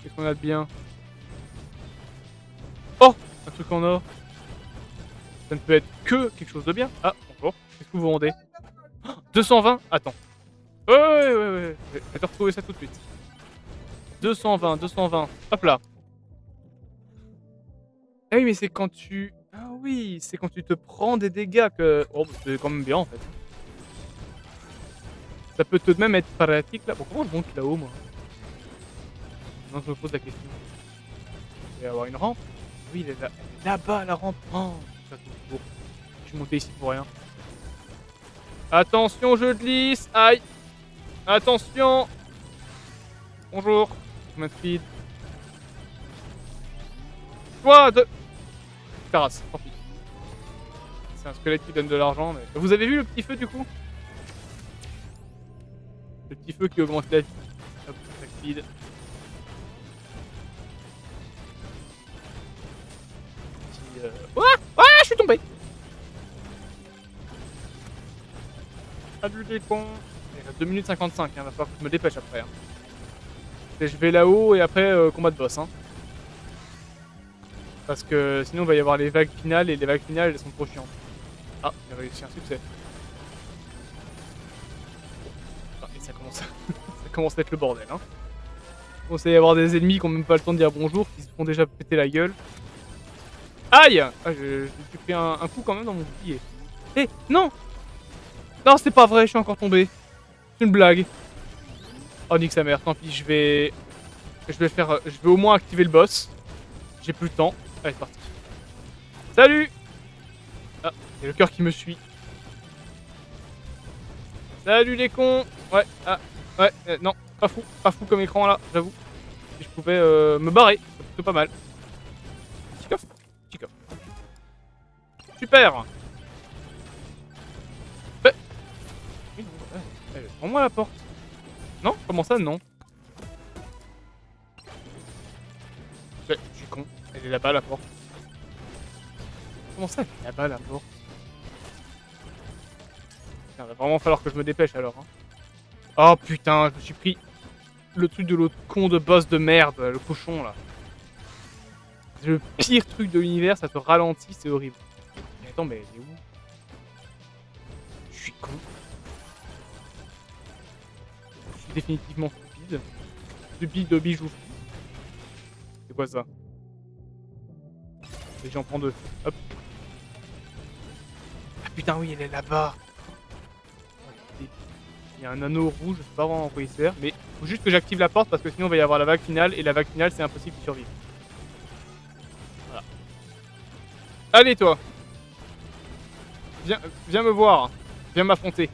Qu'est-ce qu'on a de bien? Oh! Un truc en or. Ça ne peut être que quelque chose de bien. Ah, bonjour. Qu'est-ce que vous vendez? 220? Attends. Ouais. Je vais te retrouver ça tout de suite. 220, 220. Hop là. Ah oui, mais c'est quand tu... Ah oui, c'est quand tu te prends des dégâts que... Oh, c'est quand même bien, en fait. Ça peut tout de même être pratique là. Bon, comment je monte là-haut moi? Non, je me pose la question. Il va y avoir une rampe? Oui, elle est là. Elle est là-bas la rampe. Oh, ça tombe beau. Je suis monté ici pour rien. Attention, je glisse. Aïe. Attention. Bonjour. Combien de speed? 3, 2. Terrasse, tant pis. C'est un squelette qui donne de l'argent, mais... Vous avez vu le petit feu du coup? Le petit feu qui augmente la vie. Hop, ça speed. Ouah! Ouah! Je suis tombé! Salut les cons! Il reste 2 minutes 55, hein, va falloir que je me dépêche après. Hein. Et je vais là-haut et après combat de boss. Hein. Parce que sinon il va y avoir les vagues finales et les vagues finales elles sont trop chiantes. Ah, j'ai réussi un succès. Ah, et ça commence, ça commence à être le bordel. Hein. Bon, ça y avoir des ennemis qui ont même pas le temps de dire bonjour, qui se font déjà péter la gueule. Aïe! Ah, j'ai pris un coup quand même dans mon bouclier. Eh, non! Non, c'est pas vrai, je suis encore tombé. C'est une blague. Oh, nique sa mère, tant pis, je vais faire... Je vais au moins activer le boss. J'ai plus le temps. Allez, c'est parti. Salut! Ah, il y a le cœur qui me suit. Salut les cons! Ouais, ah, ouais, non, pas fou comme écran là, j'avoue. Si je pouvais me barrer, c'est plutôt pas mal. Petit coffre, petit coffre. Super! Oui, non, prends-moi la porte. Non? Comment ça, non? Ouais, je suis con. Elle est là-bas, la porte. Comment ça, elle est là-bas, la porte? Putain, va vraiment falloir que je me dépêche, alors. Hein. Oh, putain, je me suis pris le truc de l'autre con de boss de merde, le cochon, là. C'est le pire truc de l'univers, ça te ralentit, c'est horrible. Mais attends, mais elle est où? Je suis con. Je suis définitivement stupide. Stupide de bijou. C'est quoi ça? Et j'en prends 2. Hop. Ah putain, oui, elle est là-bas. Il y a un anneau rouge, je sais pas vraiment en quoi il sert. Mais faut juste que j'active la porte parce que sinon il va y avoir la vague finale. Et la vague finale, c'est impossible de survivre. Voilà. Allez, toi. Viens me voir. Viens m'affronter.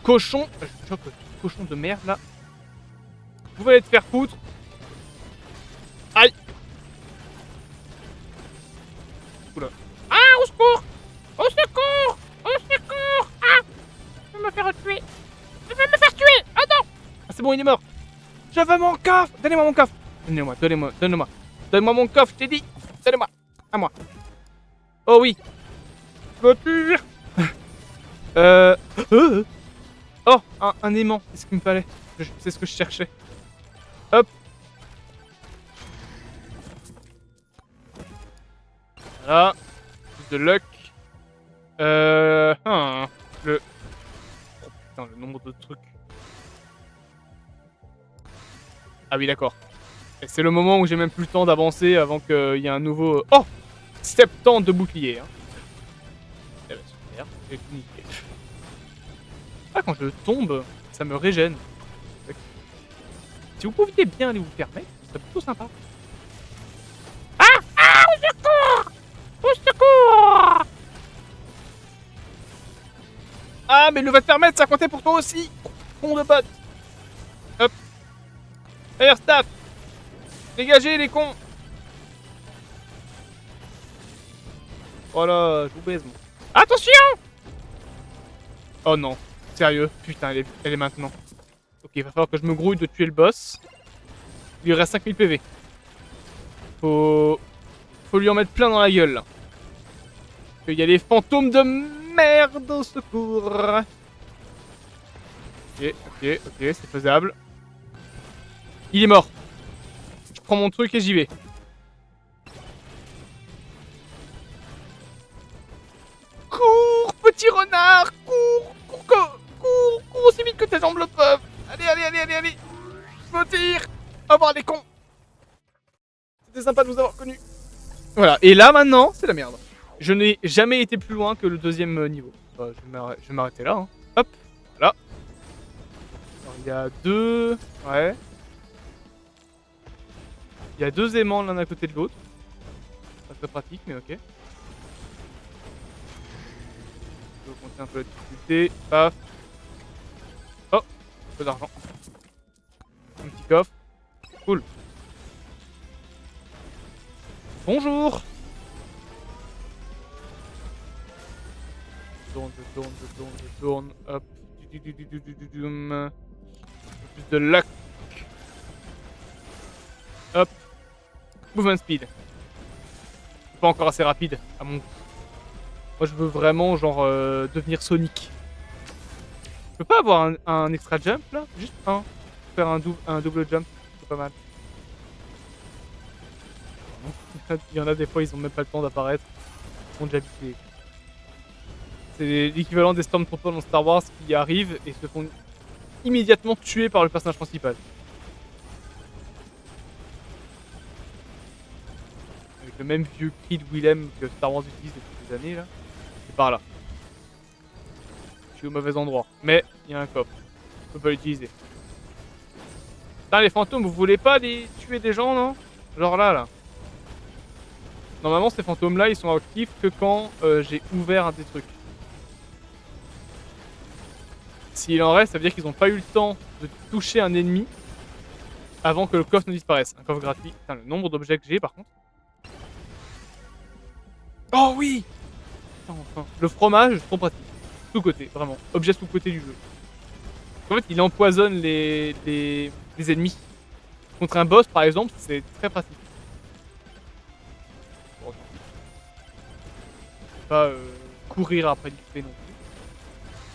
Cochon. Je choque le cochon de merde là. Vous pouvez aller te faire foutre. Aïe. Oula. Ah, au secours. Au secours. Au secours. Ah. Je vais me faire tuer. Je vais me faire tuer. Ah non. Ah, c'est bon, il est mort. Je veux mon coffre. Donnez-moi mon coffre. Donnez-moi, donnez-moi, donnez-moi. Donne-moi mon coffre, je t'ai dit. Donnez-moi. À moi. Oh oui. Je me tire. Oh, un aimant, c'est ce qu'il me fallait. C'est ce que je cherchais. Hop. Voilà. Plus de luck. Le... Oh putain, le nombre de trucs. Ah oui, d'accord. C'est le moment où j'ai même plus le temps d'avancer avant qu'il y ait un nouveau... Oh 70 de bouclier. Hein. Eh ben super, j'ai tout niqué. Ah, quand je tombe, ça me régène. Si vous pouviez bien aller vous fermer, ce serait plutôt sympa. Ah! Ah! Au secours! Au secours! Ah, mais le va te permettre, ça comptait pour toi aussi! Con de bot! Hop! Air staff! Dégagez les cons! Voilà, je vous baise moi. Attention! Oh non, sérieux, putain, elle est maintenant. Ok, il va falloir que je me grouille de tuer le boss. Il lui reste 5000 PV. Faut lui en mettre plein dans la gueule là. Il y a des fantômes de merde au secours. Ok, c'est faisable. Il est mort. Je prends mon truc et j'y vais. Cours, petit renard, cours aussi vite que tes jambes le peuvent. Allez. Je me tire. Au revoir les cons. C'était sympa de vous avoir connus. Voilà, et là maintenant, c'est la merde. Je n'ai jamais été plus loin que le deuxième niveau. Bah, je vais m'arrêter là. Hein. Hop, voilà. Alors, il y a deux... Ouais. Il y a deux aimants l'un à côté de l'autre. Pas très pratique, mais ok. Je vais augmenter un peu la difficulté. Paf. Oh, un peu d'argent. Un petit coffre. Cool. Bonjour. Je tourne. Hop. Plus de luck. Hop. Movement speed. Pas encore assez rapide à mon goût. Moi je veux vraiment genre devenir Sonic. Je peux pas avoir un extra jump là? Juste un. Faire un double jump. C'est pas mal. Il y en a des fois ils ont même pas le temps d'apparaître. Ils sont déjà habitués. C'est l'équivalent des Stormtroopers dans Star Wars qui arrivent et se font immédiatement tuer par le personnage principal. Avec le même vieux cri de Willem que Star Wars utilise depuis des années là. C'est par là. Je suis au mauvais endroit. Mais il y a un coffre. Je peux pas l'utiliser. Putain les fantômes, vous voulez pas les tuer des gens non? Genre là. Normalement ces fantômes là ils sont actifs que quand j'ai ouvert un des trucs. S'il en reste, ça veut dire qu'ils n'ont pas eu le temps de toucher un ennemi avant que le coffre ne disparaisse. Un coffre gratuit. Putain, le nombre d'objets que j'ai par contre. Oh oui! Enfin. Le fromage, trop pratique. Sous-côté, vraiment. Objet sous-côté du jeu. En fait, il empoisonne les ennemis. Contre un boss, par exemple, c'est très pratique. Bon, pas courir après l'XP non plus.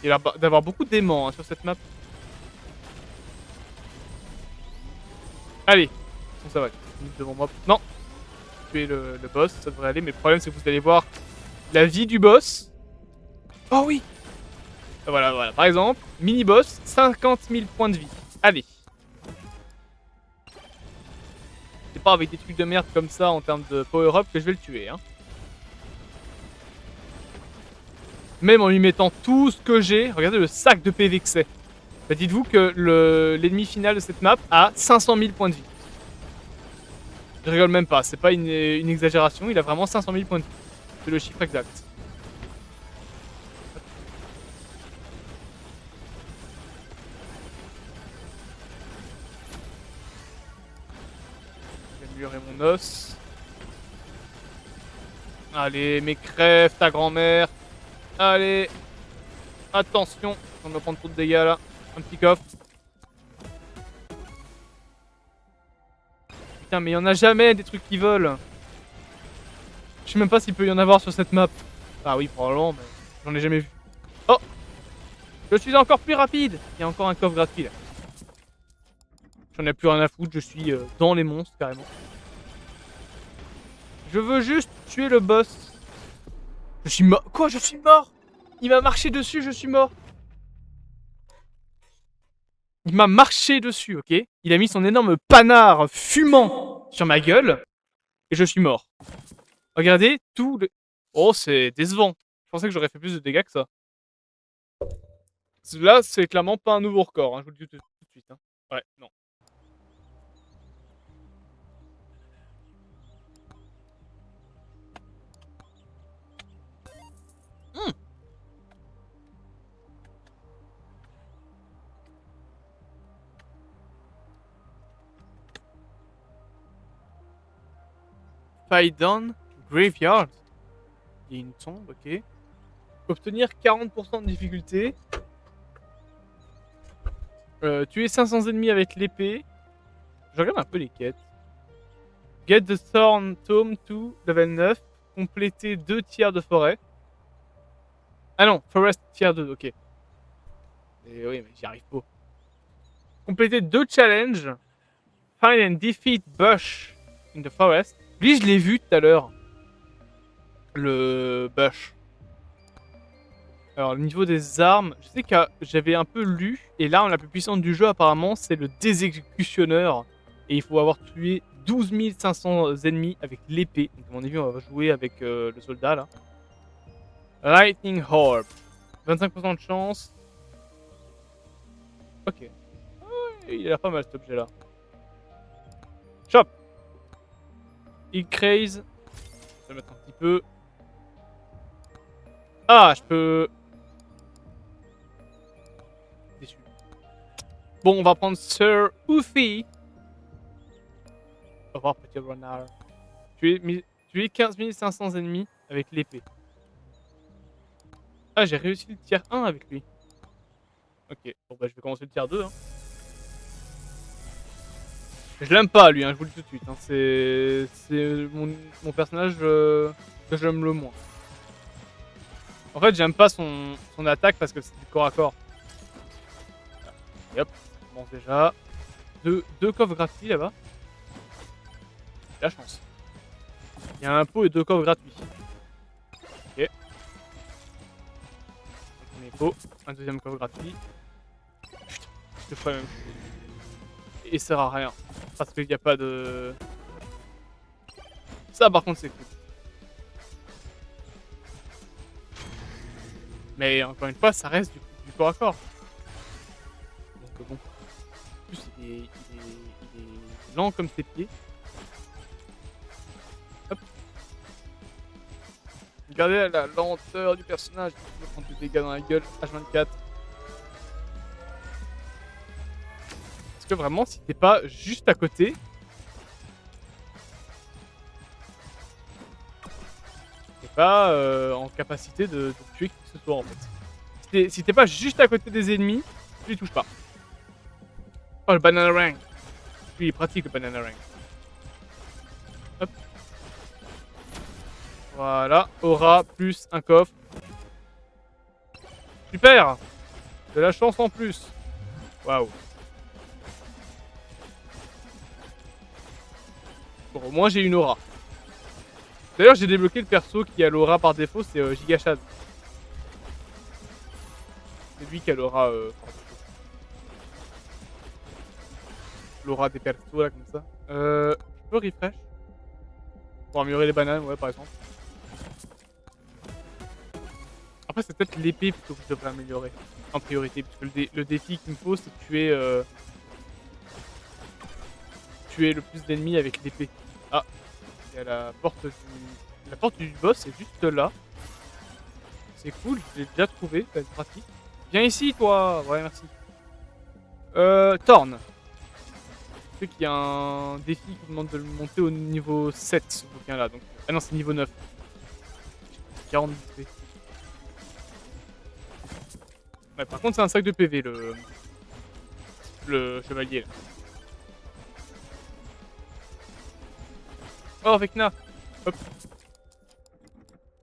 Il a l'air d'avoir beaucoup d'aimants hein, sur cette map. Allez, ça va. Devant moi. Non, tuer le boss, ça devrait aller. Mais le problème, c'est que vous allez voir la vie du boss. Oh oui. Voilà. Par exemple, mini-boss, 50 000 points de vie. Allez. C'est pas avec des trucs de merde comme ça en termes de power-up que je vais le tuer. Hein. Même en lui mettant tout ce que j'ai. Regardez le sac de PV que c'est. Bah, dites-vous que l'ennemi final de cette map a 500 000 points de vie. Je rigole même pas, c'est pas une exagération, il a vraiment 500 000 points de vie. C'est le chiffre exact. Je vais améliorer mon os. Allez, mais crève ta grand-mère. Allez. Attention, on va prendre trop de dégâts là. Un petit coffre. Putain, mais il y en a jamais des trucs qui volent. Je sais même pas s'il peut y en avoir sur cette map. Ah oui, probablement, mais j'en ai jamais vu. Oh! Je suis encore plus rapide! Il y a encore un coffre gratuit là. J'en ai plus rien à foutre, je suis dans les monstres carrément. Je veux juste tuer le boss. Je suis mort. Quoi? Je suis mort? Il m'a marché dessus, je suis mort. Il m'a marché dessus, ok? Il a mis son énorme panard fumant sur ma gueule. Et je suis mort. Regardez tout le... Oh, c'est décevant. Je pensais que j'aurais fait plus de dégâts que ça. Là, c'est clairement pas un nouveau record, hein, je vous le dis tout de suite. Hein. Ouais, non. Fight down graveyard. Il y a une tombe, ok. Obtenir 40% de difficulté. Tuer 500 ennemis avec l'épée. Je regarde un peu les quêtes. Get the Thorn Tome 2, level 9. Compléter 2 tiers de forêt. Ah non, Forest tier 2, ok. Et oui, mais j'y arrive pas. Compléter 2 challenges. Find and defeat Bush in the forest. Lui, je l'ai vu tout à l'heure. Le Bush. Alors, au niveau des armes, je sais que j'avais un peu lu, et l'arme la plus puissante du jeu, apparemment, c'est le désexécutionneur. Et il faut avoir tué 12 500 ennemis avec l'épée. Donc, à mon avis, on va jouer avec le soldat, là. Lightning Orb. 25% de chance. Ok. Il a l'air pas mal cet objet là. Chop. Il craze. Je vais mettre un petit peu. Ah, je peux. Déçu. Bon, on va prendre Sir Oofy. Au revoir, petit renard. Tu es 15 500 ennemis avec l'épée. Ah, j'ai réussi le tiers 1 avec lui. Ok, bon bah je vais commencer le tiers 2. Hein. Je l'aime pas lui, hein, je vous le dis tout de suite. Hein. C'est mon personnage que j'aime le moins. En fait, j'aime pas son attaque parce que c'est du corps à corps. Et hop, on commence déjà. Deux coffres gratuits là-bas. La chance. Il y a un pot et 2 coffres gratuits. Ok. Mes pots, un deuxième coffre gratuit. Putain, je te ferai même. Et ça sert à rien. Parce qu'il n'y a pas de. Ça par contre c'est cool. Mais encore une fois, ça reste du corps à corps. Donc bon. En plus, il est lent comme ses pieds. Hop. Regardez la lenteur du personnage. Il va prendre des dégâts dans la gueule. H24. Parce que vraiment, si t'es pas juste à côté. T'es pas en capacité de tuer qui que ce soit en fait. Si t'es pas juste à côté des ennemis, tu les touches pas. Oh le banana rank. Lui il est pratique le banana rank. Hop. Voilà. Aura plus un coffre. Super. De la chance en plus. Waouh. Bon au moins j'ai une aura. D'ailleurs j'ai débloqué le perso qui a l'aura par défaut, c'est Gigachad. C'est lui qui a l'aura par défaut. L'aura des persos là comme ça. Je peux refresh pour améliorer les bananes, ouais par exemple. Après c'est peut-être l'épée plutôt que je devrais améliorer en priorité, puisque le défi qu'il me faut c'est de tuer le plus d'ennemis avec l'épée. Ah, il y a la porte du boss est juste là. C'est cool, je l'ai déjà trouvé, ça va être pratique. Viens ici toi. Ouais merci. Thorn. Je sais qu'il y a un défi qui demande de le monter au niveau 7 ce bouquin là donc. Ah non c'est niveau 9. 40 d'XP. Ouais, par contre c'est un sac de PV le chevalier là. Oh Vecna. Hop.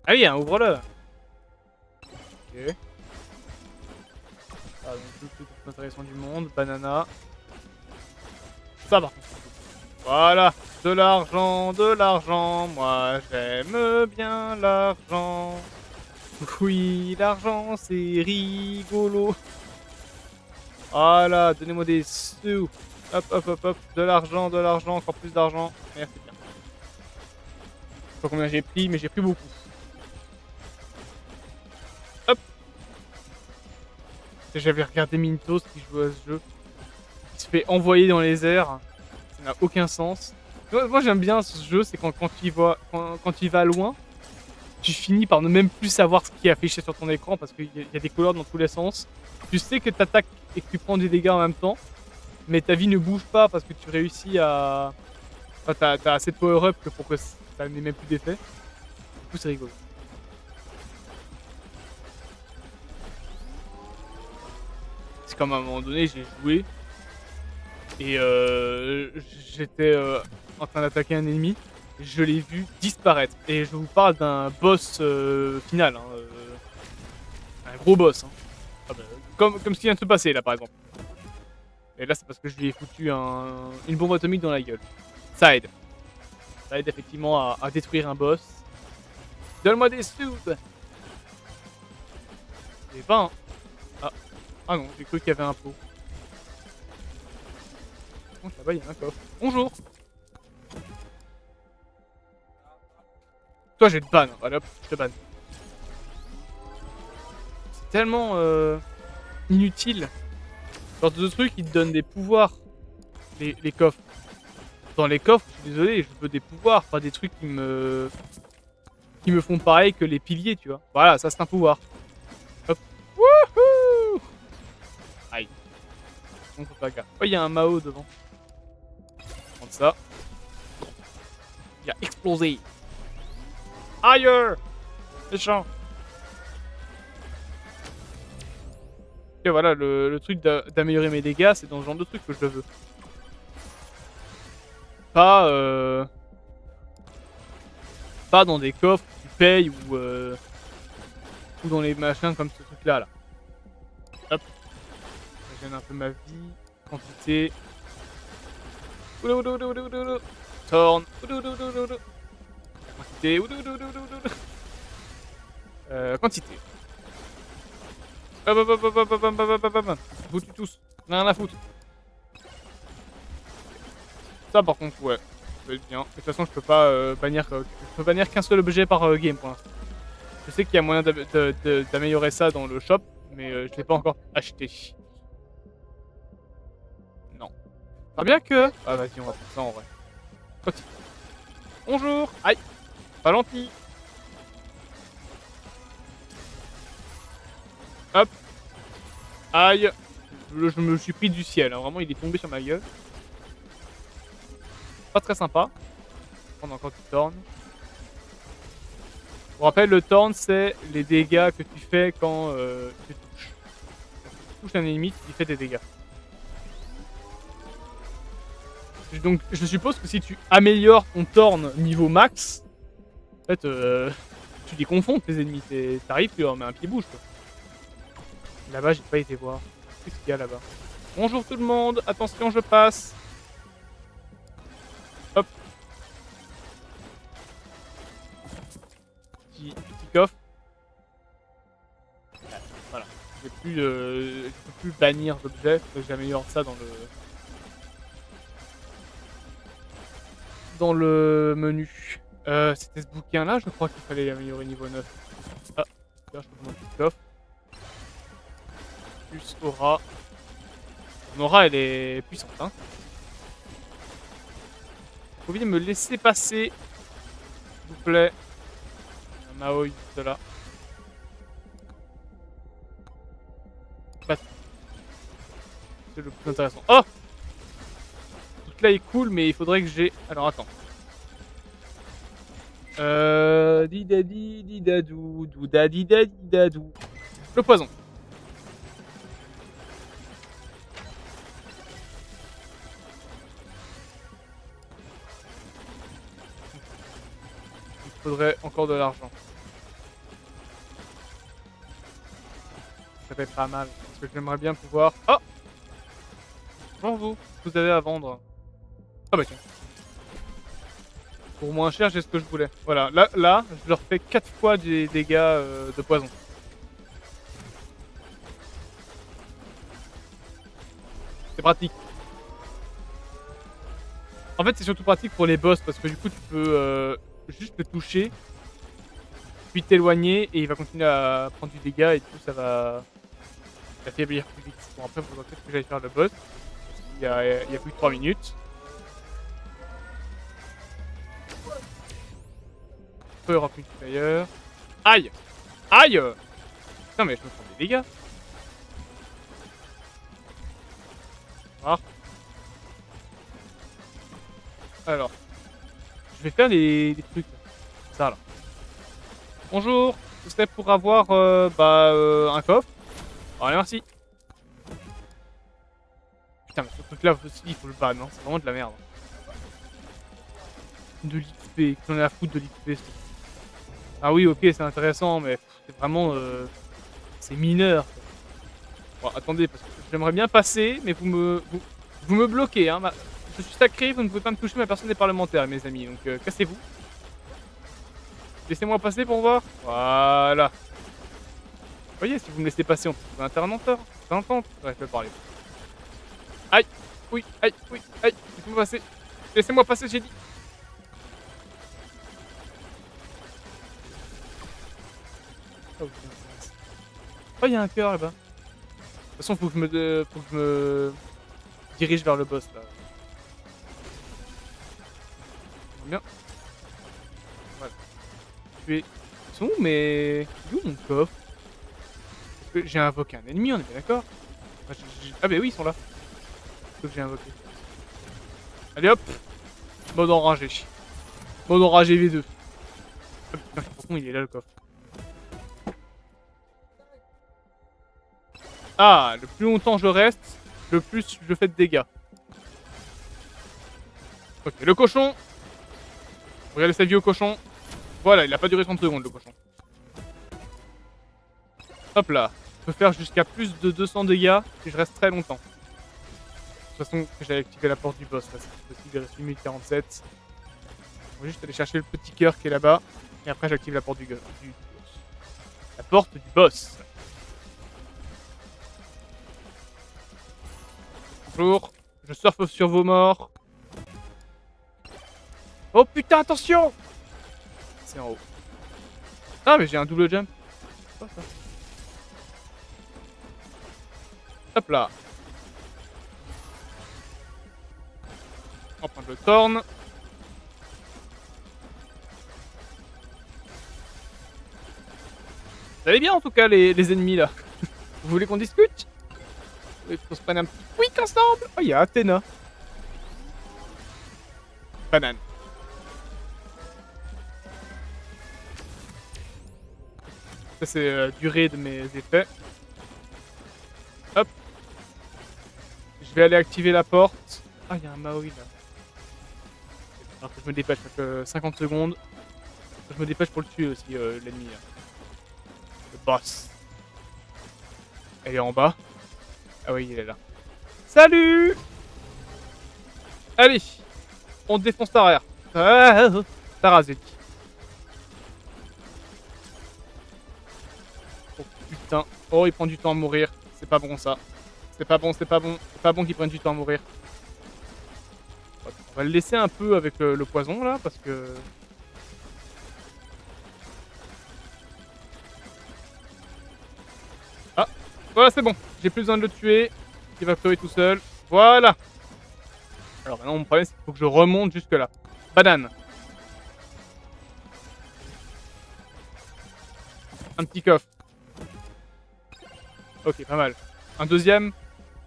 Ah oui, un ouvre-le. Ok. Ah, donc tout le plus intéressant du monde. Banana. Ça va. Voilà. De l'argent, de l'argent. Moi j'aime bien l'argent. Oui, l'argent c'est rigolo. Voilà, donnez-moi des sous. Hop, hop, hop, hop. De l'argent, encore plus d'argent. Merci bien. Je sais pas combien j'ai pris, mais j'ai pris beaucoup. Hop. J'avais regardé Mintos qui jouait à ce jeu. Il se fait envoyer dans les airs. Ça n'a aucun sens. Moi j'aime bien ce jeu, c'est quand tu vas loin, tu finis par ne même plus savoir ce qui est affiché sur ton écran parce qu'il y a des couleurs dans tous les sens. Tu sais que tu attaques et que tu prends des dégâts en même temps, mais ta vie ne bouge pas parce que tu réussis à. Enfin, t'as assez de power-up que pour que ça n'ait même plus d'effet. Du coup, c'est rigolo. C'est comme à un moment donné, j'ai joué et j'étais en train d'attaquer un ennemi. Je l'ai vu disparaître. Et je vous parle d'un boss final. Hein, un gros boss. Hein. Ah bah, comme ce qui vient de se passer là par exemple. Et là c'est parce que je lui ai foutu une bombe atomique dans la gueule. Ça aide. Ça aide effectivement à détruire un boss. Donne-moi des sous. J'ai 20. Ah non, j'ai cru qu'il y avait un pot. Bon, là-bas il y a un coffre. Bonjour. Toi, je vais te ban. Allez hop, je te banne. C'est tellement inutile Genre de trucs qui te donnent des pouvoirs, les coffres. Dans les coffres, je suis désolé, je veux des pouvoirs, pas des trucs qui me font pareil que les piliers, tu vois? Voilà, ça c'est un pouvoir. Hop. Wouhou! Aïe, on fait pas gaffe. Oh, il y a un Mao devant. Je vais prendre ça. Il a explosé. Aïe! Méchant. Et voilà, le truc d'améliorer mes dégâts, c'est dans ce genre de truc que je le veux. Pas, pas dans des coffres que tu payes ou dans les machins comme ce truc-là, là. Hop. Ça gêne un peu ma vie. Quantité. Oula, oula, oula, oula, oula, oula. Torn. Oula, oula, oula, oula, oula. Quantité. Oula, oula, oula, oula, oula. Quantité. Hop, hop, hop, hop, hop, hop, hop, hop, hop, hop. Foutu tous. Rien à foutre. Ça, par contre, ouais. Ça va être bien. De toute façon, je peux pas bannir qu'un seul objet par game pour l'instant. Je sais qu'il y a moyen d'améliorer ça dans le shop, mais je l'ai pas encore acheté. Non. Pas bien que... Ah vas-y, on va faire ça en vrai. Continue. Bonjour. Aïe. Pas gentil. Hop. Aïe. Je me suis pris du ciel, hein. Vraiment, il est tombé sur ma gueule. Pas très sympa. On a encore du torn. Je vous rappelle, le torn, c'est les dégâts que tu fais quand tu touches. Quand tu touches un ennemi, il fait des dégâts. Donc, je suppose que si tu améliores ton torn niveau max, en fait, tu les confonds, tes ennemis. T'arrives, tu leur mets un pied bouge, quoi. Là-bas, j'ai pas été voir. Qu'est-ce qu'il y a là-bas? Bonjour tout le monde, attention, je passe. Hop. Petit coffre. Voilà. Je peux plus bannir d'objets, faut que j'améliore ça dans le menu. C'était ce bouquin là, je crois qu'il fallait l'améliorer niveau 9. Ah, là je peux prendre le coffre. Plus aura. Mon aura elle est puissante, hein. Faut bien me laisser passer, s'il vous plaît. Un Maoi juste là. C'est le plus intéressant. Oh! Ce truc là est cool, mais il faudrait que j'ai. Alors attends. Didadi didadou, doudadi dadidadou. Le poison. Il faudrait encore de l'argent. Ça fait pas mal. Parce que j'aimerais bien pouvoir. Oh! Bonjour vous avez à vendre. Ah bah tiens. Pour moins cher, j'ai ce que je voulais. Voilà, là je leur fais 4 fois des dégâts de poison. C'est pratique. En fait, c'est surtout pratique pour les boss parce que du coup, tu peux juste le toucher, puis t'éloigner et il va continuer à prendre du dégât et du coup, ça va l'affaiblir plus vite. Bon, après, il faudra peut-être que j'aille faire le boss. Il y a plus que 3 minutes. Feu Rock Multiplayer. Aïe! Aïe! Putain, mais je me prends des dégâts. Ah. Alors, je vais faire des trucs. Ça là. Bonjour, ce serait pour avoir un coffre. Allez, merci. Putain, mais ce truc là aussi, il faut le ban, non? C'est vraiment de la merde. De l'XP, j'en ai à foutre de l'XP. Ah oui, ok, c'est intéressant, mais c'est vraiment. C'est mineur. Bon, attendez, parce que j'aimerais bien passer, mais vous me bloquez, hein. Je suis sacré, vous ne pouvez pas me toucher, ma personne est parlementaire, mes amis, donc cassez-vous. Laissez-moi passer pour voir. Voilà. Vous voyez, si vous me laissez passer, on peut trouver un terrain d'entente. Ouais, je vais parler. Aïe. Oui, aïe, oui, aïe. Laissez-moi passer. Laissez-moi passer, j'ai dit. Oh, il y a un cœur là-bas. façon, faut que je me dirige vers le boss là. Bien. Voilà. Ils sont où mais... Il est où mon coffre? Parce que j'ai invoqué un ennemi, on est bien d'accord? Ah bah oui, ils sont là. Ceux que j'ai invoqué. Allez hop! Mode enragé. Mode enragé V2. Ah putain, je suis con, il est là le coffre. Ah, le plus longtemps je reste, le plus je fais de dégâts. Ok, le cochon. Regardez sa vie au cochon. Voilà, il a pas duré 30 secondes le cochon. Hop là. Je peux faire jusqu'à plus de 200 dégâts si je reste très longtemps. De toute façon, j'ai activé la porte du boss. Là, c'est possible, il reste 1 minute 47. On va juste aller chercher le petit cœur qui est là-bas. Et après, j'active la porte du boss. La porte du boss. Bonjour. Je surfe sur vos morts. Oh putain, attention! C'est en haut. Ah, mais j'ai un double jump. Quoi, ça? Hop là. On va prendre le thorn. Vous allez bien en tout cas les ennemis là. Vous voulez qu'on discute? Vous voulez qu'on se prenne un petit quick ensemble? Oh, il y a Athéna. Banane. Ça c'est durée de mes effets. Hop. Je vais aller activer la porte. Ah, il y a un Maori là. Alors que je me dépêche, parce que 50 secondes. Je me dépêche pour le tuer aussi, l'ennemi. Le boss. Elle est en bas. Ah oui, il est là. Salut! Allez! On défonce l'arrière. Parasite. Oh putain. Oh, il prend du temps à mourir. C'est pas bon ça. C'est pas bon, c'est pas bon. C'est pas bon qu'il prenne du temps à mourir. On va le laisser un peu avec le poison là, parce que... Ah, voilà, c'est bon. J'ai plus besoin de le tuer. Il va crever tout seul. Voilà. Alors maintenant, mon problème, c'est qu'il faut que je remonte jusque là. Banane. Un petit coffre. Ok, pas mal. Un deuxième.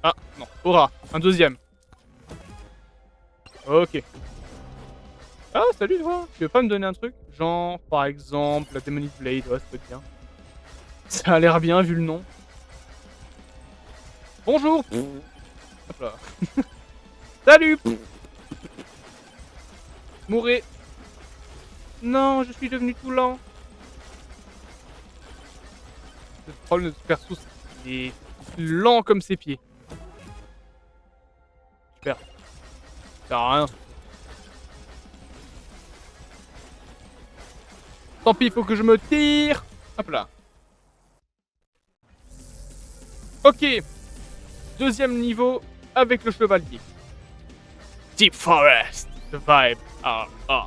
Ah, non. Aura. Un deuxième. Ok. Ah, salut toi. Tu veux pas me donner un truc? Genre, par exemple, la Demonic Blade. Ouais, ça peut être bien. Ça a l'air bien, vu le nom. Bonjour. Hop là. Salut. Mourez. Non, je suis devenu tout lent. Le problème de ce perso, c'est qu'il est lent comme ses pieds. Super. Ça sert à rien. Tant pis, il faut que je me tire. Hop là. Ok. Deuxième niveau avec le chevalier. Deep Forest. The vibe. Ah, ah.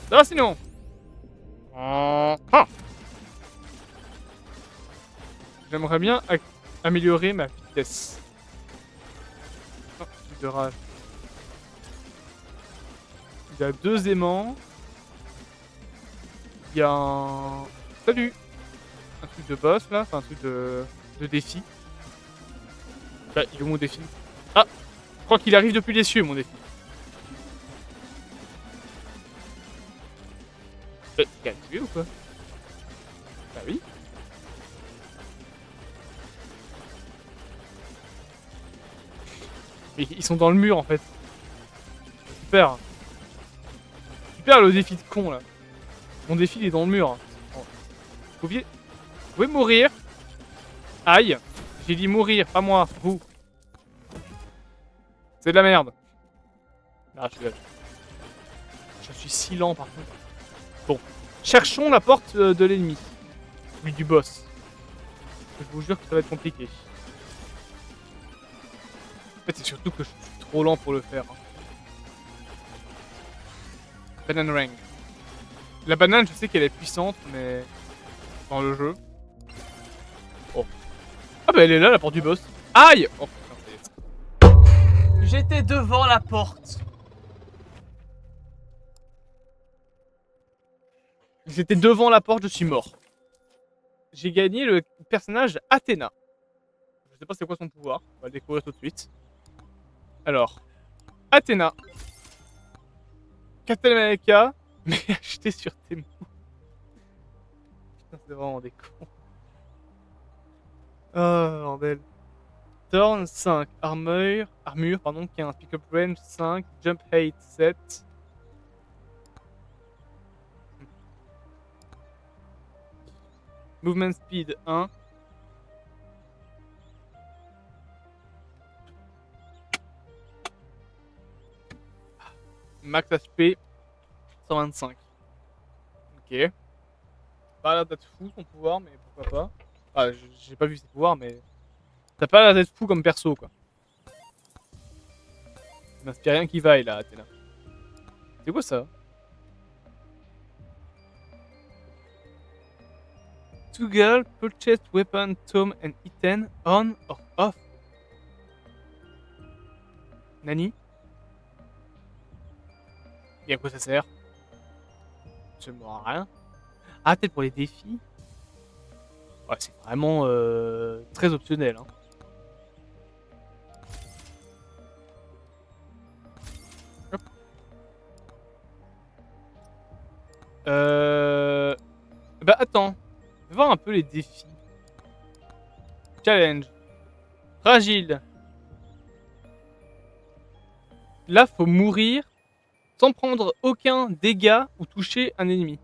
Ça va sinon? Ah. J'aimerais bien améliorer ma vitesse. Oh, de rage. Il y a 2 aimants. Il y a un... Salut! Un truc de boss là, enfin un truc de défi. Bah, il est où mon défi? Ah! Je crois qu'il arrive depuis les cieux mon défi. Il a tué ou quoi? Bah oui. Mais ils sont dans le mur en fait. Super. Super le défi de con là. Mon défi il est dans le mur. Oh. Vous pouvez mourir. Aïe. J'ai dit mourir, pas moi, vous. C'est de la merde. Ah, je suis si lent par contre. Bon. Cherchons la porte de l'ennemi. Oui, du boss. Je vous jure que ça va être compliqué. En fait, c'est surtout que je suis trop lent pour le faire. Banane Ring. La banane, je sais qu'elle est puissante, mais... dans le jeu. Ah bah elle est là, la porte du boss. Aïe! Oh putain, ça y est. J'étais devant la porte. J'étais devant la porte, je suis mort. J'ai gagné le personnage Athéna. Je sais pas c'est quoi son pouvoir, on va le découvrir tout de suite. Alors, Athéna. Captain America, mais acheté sur Temu. Putain, c'est vraiment des cons. Oh, bordel. Turn 5, armure, pardon, 15, pick-up range 5, jump height 7. Movement speed 1. Max HP 125. Ok. Pas l'air d'être fou son pouvoir, mais pourquoi pas. Ah, j'ai pas vu ses pouvoirs, mais. T'as pas l'air d'être fou comme perso, quoi. Il m'inspire rien qui vaille là, Athéna. C'est quoi ça? Two girls purchased weapon, tome and item on or off. Nani? Et à quoi ça sert? Absolument à rien. Ah, peut-être pour les défis? Ouais, c'est vraiment très optionnel. Hein. Hop. Bah attends, je vais voir un peu les défis. Challenge. Fragile. Là, faut mourir sans prendre aucun dégât ou toucher un ennemi.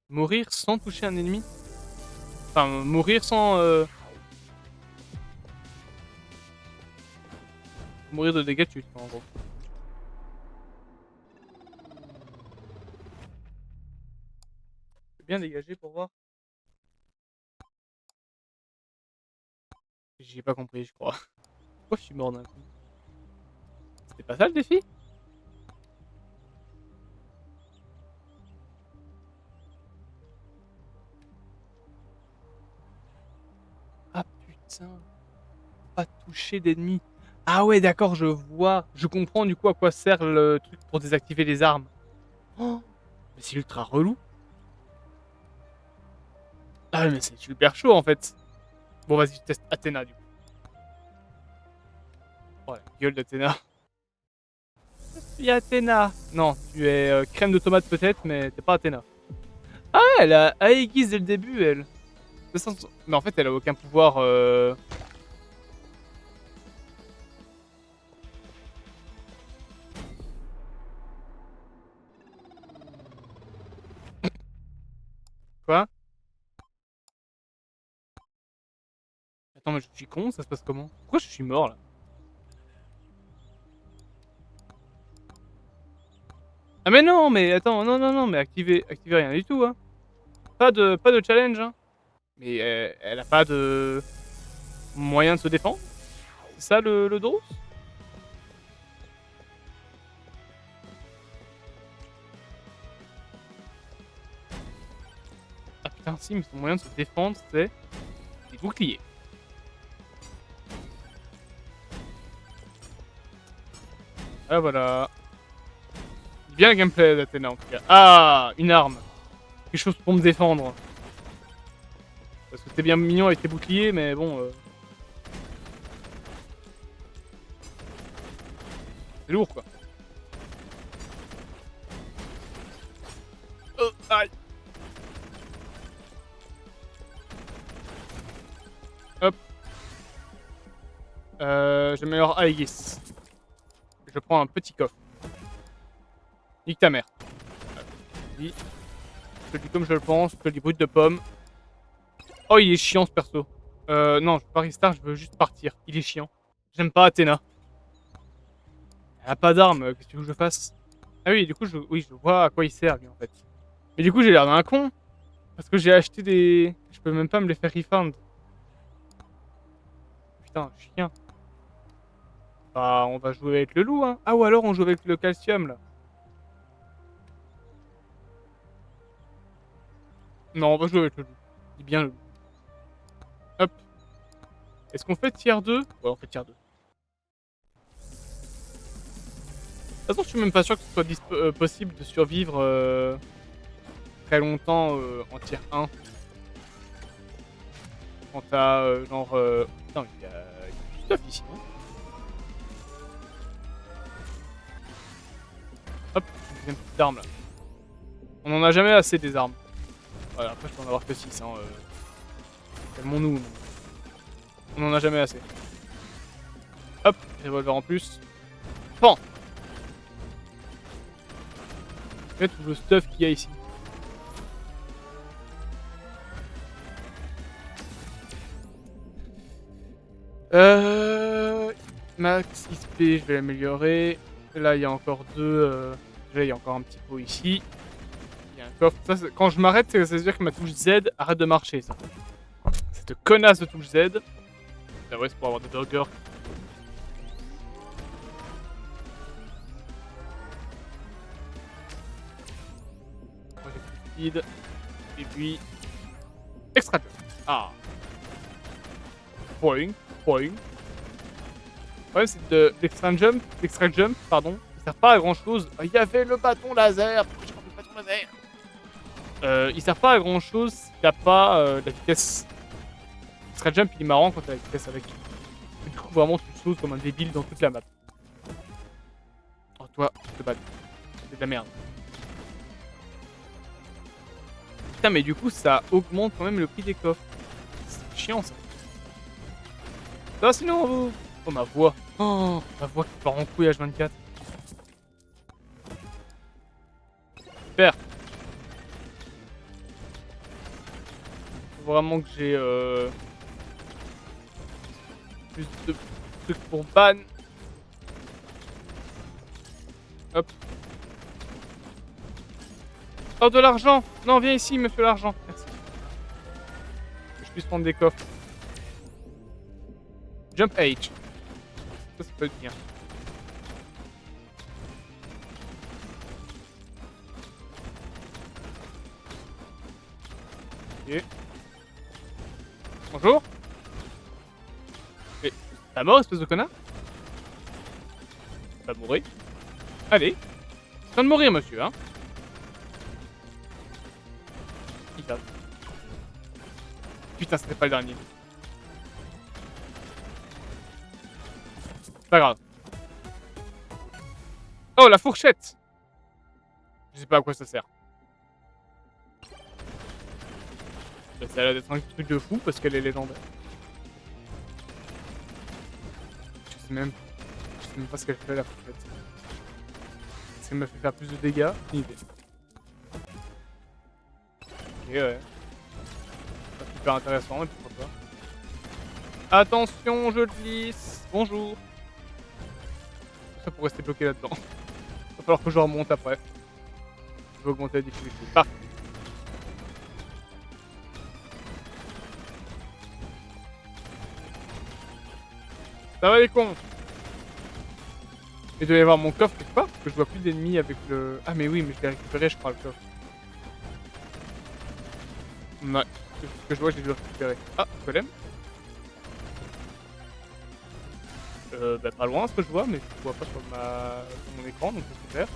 Mourir sans toucher un ennemi? Enfin, mourir sans... Mourir de dégâts tu en gros. Je vais bien dégager pour voir. J'ai pas compris, je crois. Pourquoi je suis mort d'un coup? C'était pas ça le défi? Ah putain. Pas toucher d'ennemis. Ah ouais, d'accord, je vois. Je comprends du coup à quoi sert le truc pour désactiver les armes. Oh, mais c'est ultra relou. Ah mais c'est super chaud en fait. Bon vas-y, je teste Athéna du coup. Oh la gueule d'Athéna. Je suis Athéna. Non, tu es crème de tomate peut-être, mais t'es pas Athéna. Ah elle a Aegis dès le début elle. Mais en fait elle a aucun pouvoir. Quoi? Attends mais je suis con, ça se passe comment? Pourquoi je suis mort là? Ah mais non, mais attends, non non non, mais activez rien du tout hein. Pas de challenge hein. Mais elle a pas de moyen de se défendre? C'est ça le dos? Ah putain si, mais son moyen de se défendre c'est des boucliers. Ah voilà. Bien le gameplay d'Athéna en tout cas. Ah, une arme. Quelque chose pour me défendre. Parce que c'était bien mignon avec tes boucliers, mais bon... c'est lourd quoi. Oh, aïe. Hop. J'améliore Aegis. Je prends un petit coffre. Nique ta mère. Je te le dis comme je le pense, je te le dis brut de pomme. Oh, il est chiant ce perso. Non, je veux pas restart, je veux juste partir. Il est chiant. J'aime pas Athéna. Elle a pas d'arme, qu'est-ce que tu veux que je fasse? Ah oui, du coup, oui, je vois à quoi il sert lui en fait. Mais du coup, j'ai l'air d'un con. Parce que j'ai acheté des. Je peux même pas me les faire refund. Putain, chien. Bah, on va jouer avec le loup, hein. Ah, ou alors on joue avec le calcium là. Non, on va jouer avec le loup. Dis bien le loup. Hop. Est-ce qu'on fait tier 2? Ouais, on fait tier 2. De toute façon, je suis même pas sûr que ce soit possible de survivre très longtemps en tier 1. Quand t'as genre... Putain, il y a du stuff ici, non? Hop, une deuxième petite arme là. On en a jamais assez des armes. Voilà, après je peux en avoir que 6. Hein, calmons-nous. On en a jamais assez. Hop, revolver en plus. Pan! Faites tout le stuff qu'il y a ici. Max XP, je vais l'améliorer. Là, il y a encore deux. Là, il y a encore un petit pot ici. Il y a un coffre. Ça, quand je m'arrête, ça veut dire que ma touche Z arrête de marcher, ça. Cette connasse de touche Z. Ah ouais, c'est pour avoir des burgers. Moi, j'ai plus speed. Et puis... Extra jump. Ah. Point. Point. Le problème, c'est de l'extra jump, pardon, il sert pas à grand chose. Il y avait le bâton laser. Pourquoi j'ai pas pris le bâton laser? Il sert pas à grand chose si t'as pas la vitesse. Extra jump, il est marrant quand t'as la vitesse avec. Et du coup, vraiment, tu sautes comme un débile dans toute la map. Oh, toi, je te bats. C'est de la merde. Putain, mais du coup, ça augmente quand même le prix des coffres. C'est chiant, ça. Ça, sinon, vous. Oh, ma voix. Oh, ma voix qui part en couille H24. Super. Faut vraiment que j'ai plus de trucs pour ban. Hop. Oh, de l'argent. Non, viens ici, monsieur l'argent. Merci. Que je puisse prendre des coffres. Jump H. Ça peut être bien. Ok. Bonjour. Mais t'as mort, espèce de connard? T'as mouru. Allez. Je viens de mourir, monsieur, hein. Il va. Putain, c'était pas le dernier. Pas grave. Oh, la fourchette! Je sais pas à quoi ça sert. Ça a l'air d'être un truc de fou parce qu'elle est légendaire. Je sais même pas ce qu'elle fait la fourchette. Est-ce qu'elle me fait faire plus de dégâts? Ni idée. Ok, ouais. Pas super intéressant, mais pourquoi pas. Attention, je glisse. Bonjour. Ça pour rester bloqué là-dedans. Va falloir que je remonte après. Je vais augmenter la difficulté. Parfait. Ça va les cons? Il doit y avoir mon coffre quelque part parce que je vois plus d'ennemis avec le... Ah mais oui, mais je l'ai récupéré je crois le coffre. Ouais, ce que je vois, j'ai dû le récupérer. Ah, golem. Bah pas loin ce que je vois, mais je vois pas sur mon écran, donc c'est super.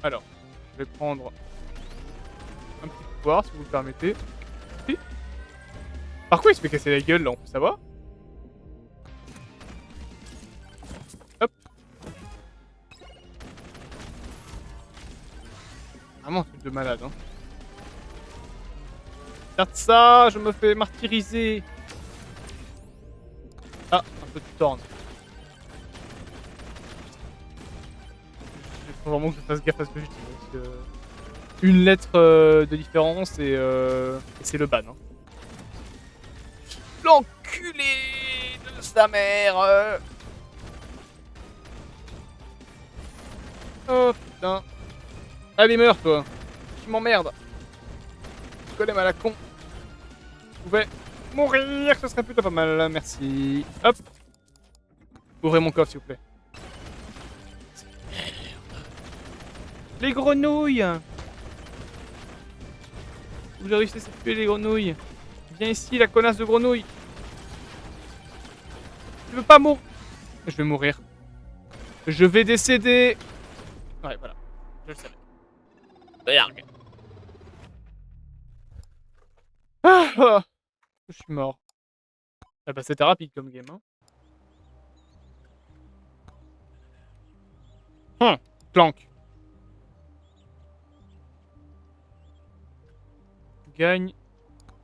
Alors, je vais prendre un petit pouvoir si vous le permettez. Si. Par quoi il se fait casser la gueule là, on peut savoir? Hop. Vraiment un truc de malade, hein. Regarde ça, je me fais martyriser. Ah, un peu de torn. Il faut vraiment que je fasse gaffe à ce que je dis. Parce que... Une lettre de différence et c'est le ban. Hein. L'enculé de sa mère. Oh putain. Allez, meurs toi. Tu m'emmerdes. Golem à la con. Je pouvais mourir, ce serait plutôt pas mal. Merci. Hop. Ouvrez mon coffre s'il vous plaît. Les grenouilles. Vous avez réussi à tuer les grenouilles. Viens ici, la connasse de grenouille. Tu veux pas mourir? Je vais mourir. Je vais décéder. Ouais, voilà. Je le savais. Berg. Ah, je suis mort. Ah bah c'était rapide comme game, hein. Clank. Gagne.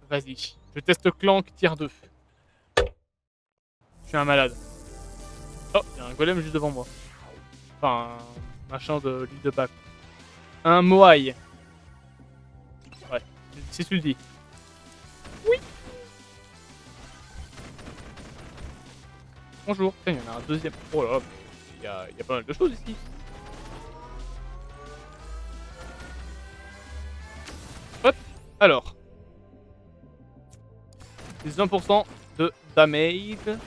Vas-y. Je teste Clank tier 2. Je suis un malade. Oh, il y a un golem juste devant moi. Enfin, un machin de l'île de Pâques. Un Moai. Ouais, si tu le dis. Oui. Bonjour. Tiens, il y en a un deuxième. Oh là là, il y a pas mal de choses ici. Hop. Alors. 20% de damage.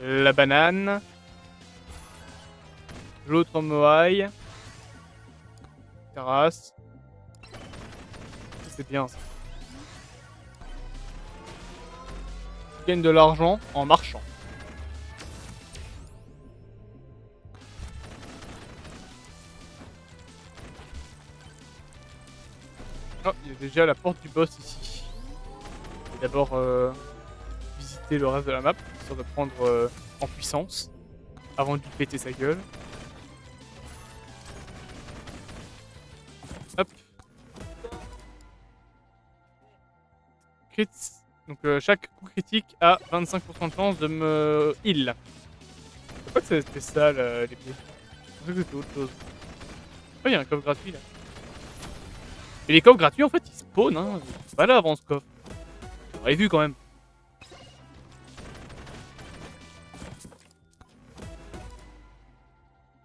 La banane. L'autre Moai. Terrasse. C'est bien ça. Je gagne de l'argent en marchant. Oh, il y a déjà la porte du boss ici. Je vais d'abord visiter le reste de la map, histoire de prendre en puissance, avant de lui péter sa gueule. Hop. Crit. Donc chaque coup critique a 25% de chance de me heal. Je sais pas que c'était ça l'épée. Je pensais que c'était autre chose. Oh, il y a un coffre gratuit là. Et les coffres gratuits en fait ils spawnent, hein. C'est pas là avant ce coffre. J'aurais vu quand même.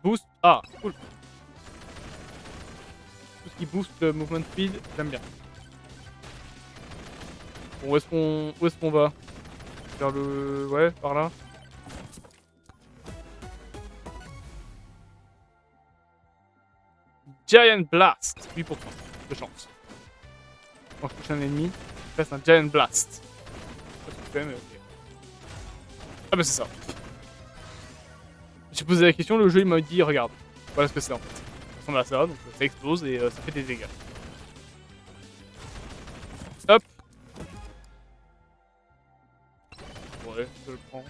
Boost. Ah, cool. Tout ce qui booste le movement speed, j'aime bien. Bon, où est-ce qu'on va? Vers le... Ouais, par là. Giant Blast. 8% de chance. Quand je touche un ennemi, je passe un Giant Blast. Je sais pas ce que c'est, mais ok. Ah bah c'est ça. J'ai posé la question, le jeu il m'a dit regarde. Voilà ce que c'est en fait. Ça ressemble à ça, donc ça explose et ça fait des dégâts. Hop. Ouais, je le prends.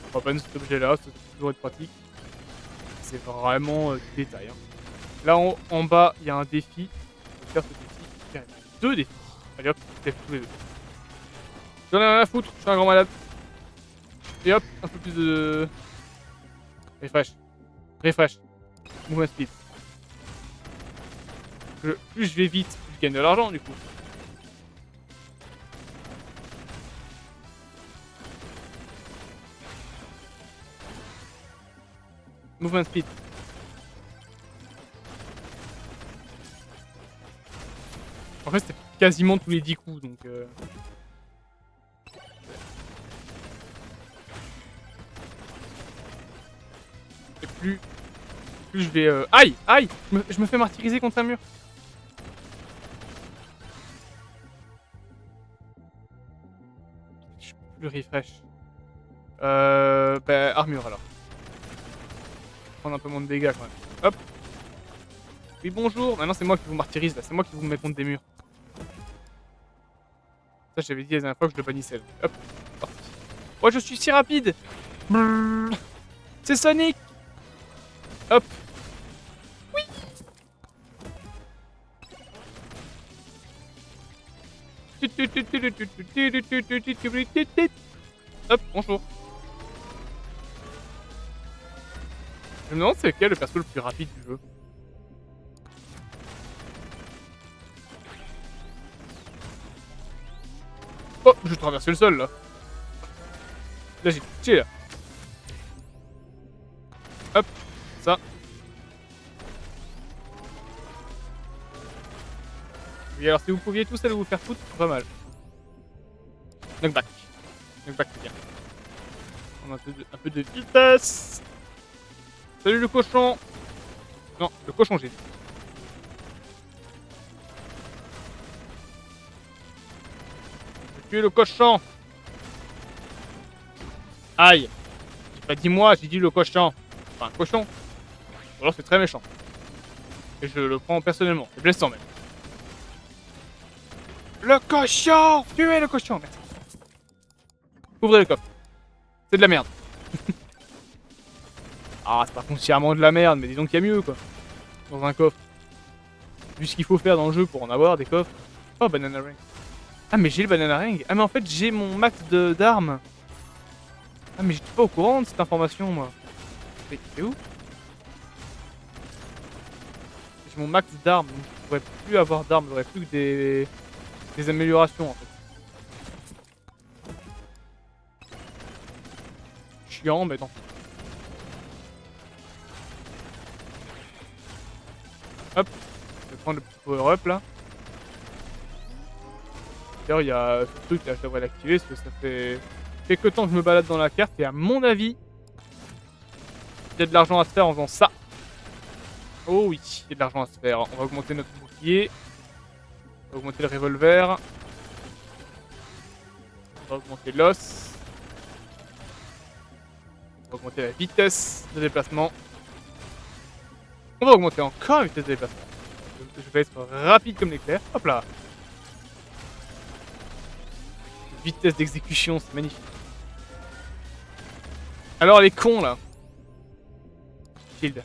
On va pas cet objet là, ça peut toujours être pratique. C'est vraiment du détail. Hein. Là en bas, il y a un défi. Je vais faire ce défi. Il y a deux défis. Allez hop, je fais tous les deux. J'en ai rien à foutre, je suis un grand malade. Et hop, un peu plus de... Refresh. Refresh. Movement speed. Plus je vais vite, plus je gagne de l'argent du coup. Movement speed. En fait, c'était quasiment tous les 10 coups donc. Et plus je vais. Aïe! Aïe! Je me fais martyriser contre un mur. Je peux plus refresh. Bah, armure alors. Prendre un peu moins de dégâts quand même. Hop! Oui, bonjour! Maintenant, c'est moi qui vous martyrise là, c'est moi qui vous mets contre des murs. Ça, j'avais dit la dernière fois que je le bannissais. Hop! Parti. Oh, je suis si rapide! C'est Sonic! Hop! Oui! Hop, bonjour! Je me demande c'est lequel le perso le plus rapide du jeu. Oh, je traverse le sol là. Là j'ai touché là. Hop, ça. Oui, alors si vous pouviez tous aller vous faire foutre, pas mal. Knockback. Knockback c'est bien. On a un peu de vitesse. Salut le cochon. Non, le cochon j'ai dit. Tuez le cochon. Aïe. J'ai pas dit moi, j'ai dit le cochon. Enfin, un cochon. Ou alors c'est très méchant. Et je le prends personnellement. C'est blessant même. Le cochon. Tuez le cochon. Merci. Ouvrez le coffre. C'est de la merde. Ah, c'est pas foncièrement de la merde, mais disons qu'il y a mieux, quoi. Dans un coffre. Vu ce qu'il faut faire dans le jeu pour en avoir des coffres. Oh, banana ring. Ah, mais j'ai le banana ring. Ah, mais en fait, j'ai mon max d'armes. Ah, mais j'étais pas au courant de cette information, moi. C'est où? J'ai mon max d'armes, donc je pourrais plus avoir d'armes. J'aurais plus que des améliorations, en fait. Chiant, mais non. Hop. Je vais prendre le petit power-up, là. D'ailleurs, il y a ce truc là, je devrais l'activer parce que ça fait quelques temps que je me balade dans la carte et à mon avis, il y a de l'argent à se faire en faisant ça. Oh oui, il y a de l'argent à se faire. On va augmenter notre bouclier. On va augmenter le revolver. On va augmenter l'os. On va augmenter la vitesse de déplacement. On va augmenter encore la vitesse de déplacement. Je vais être rapide comme l'éclair. Hop là. Vitesse d'exécution, c'est magnifique. Alors les cons là. Shield.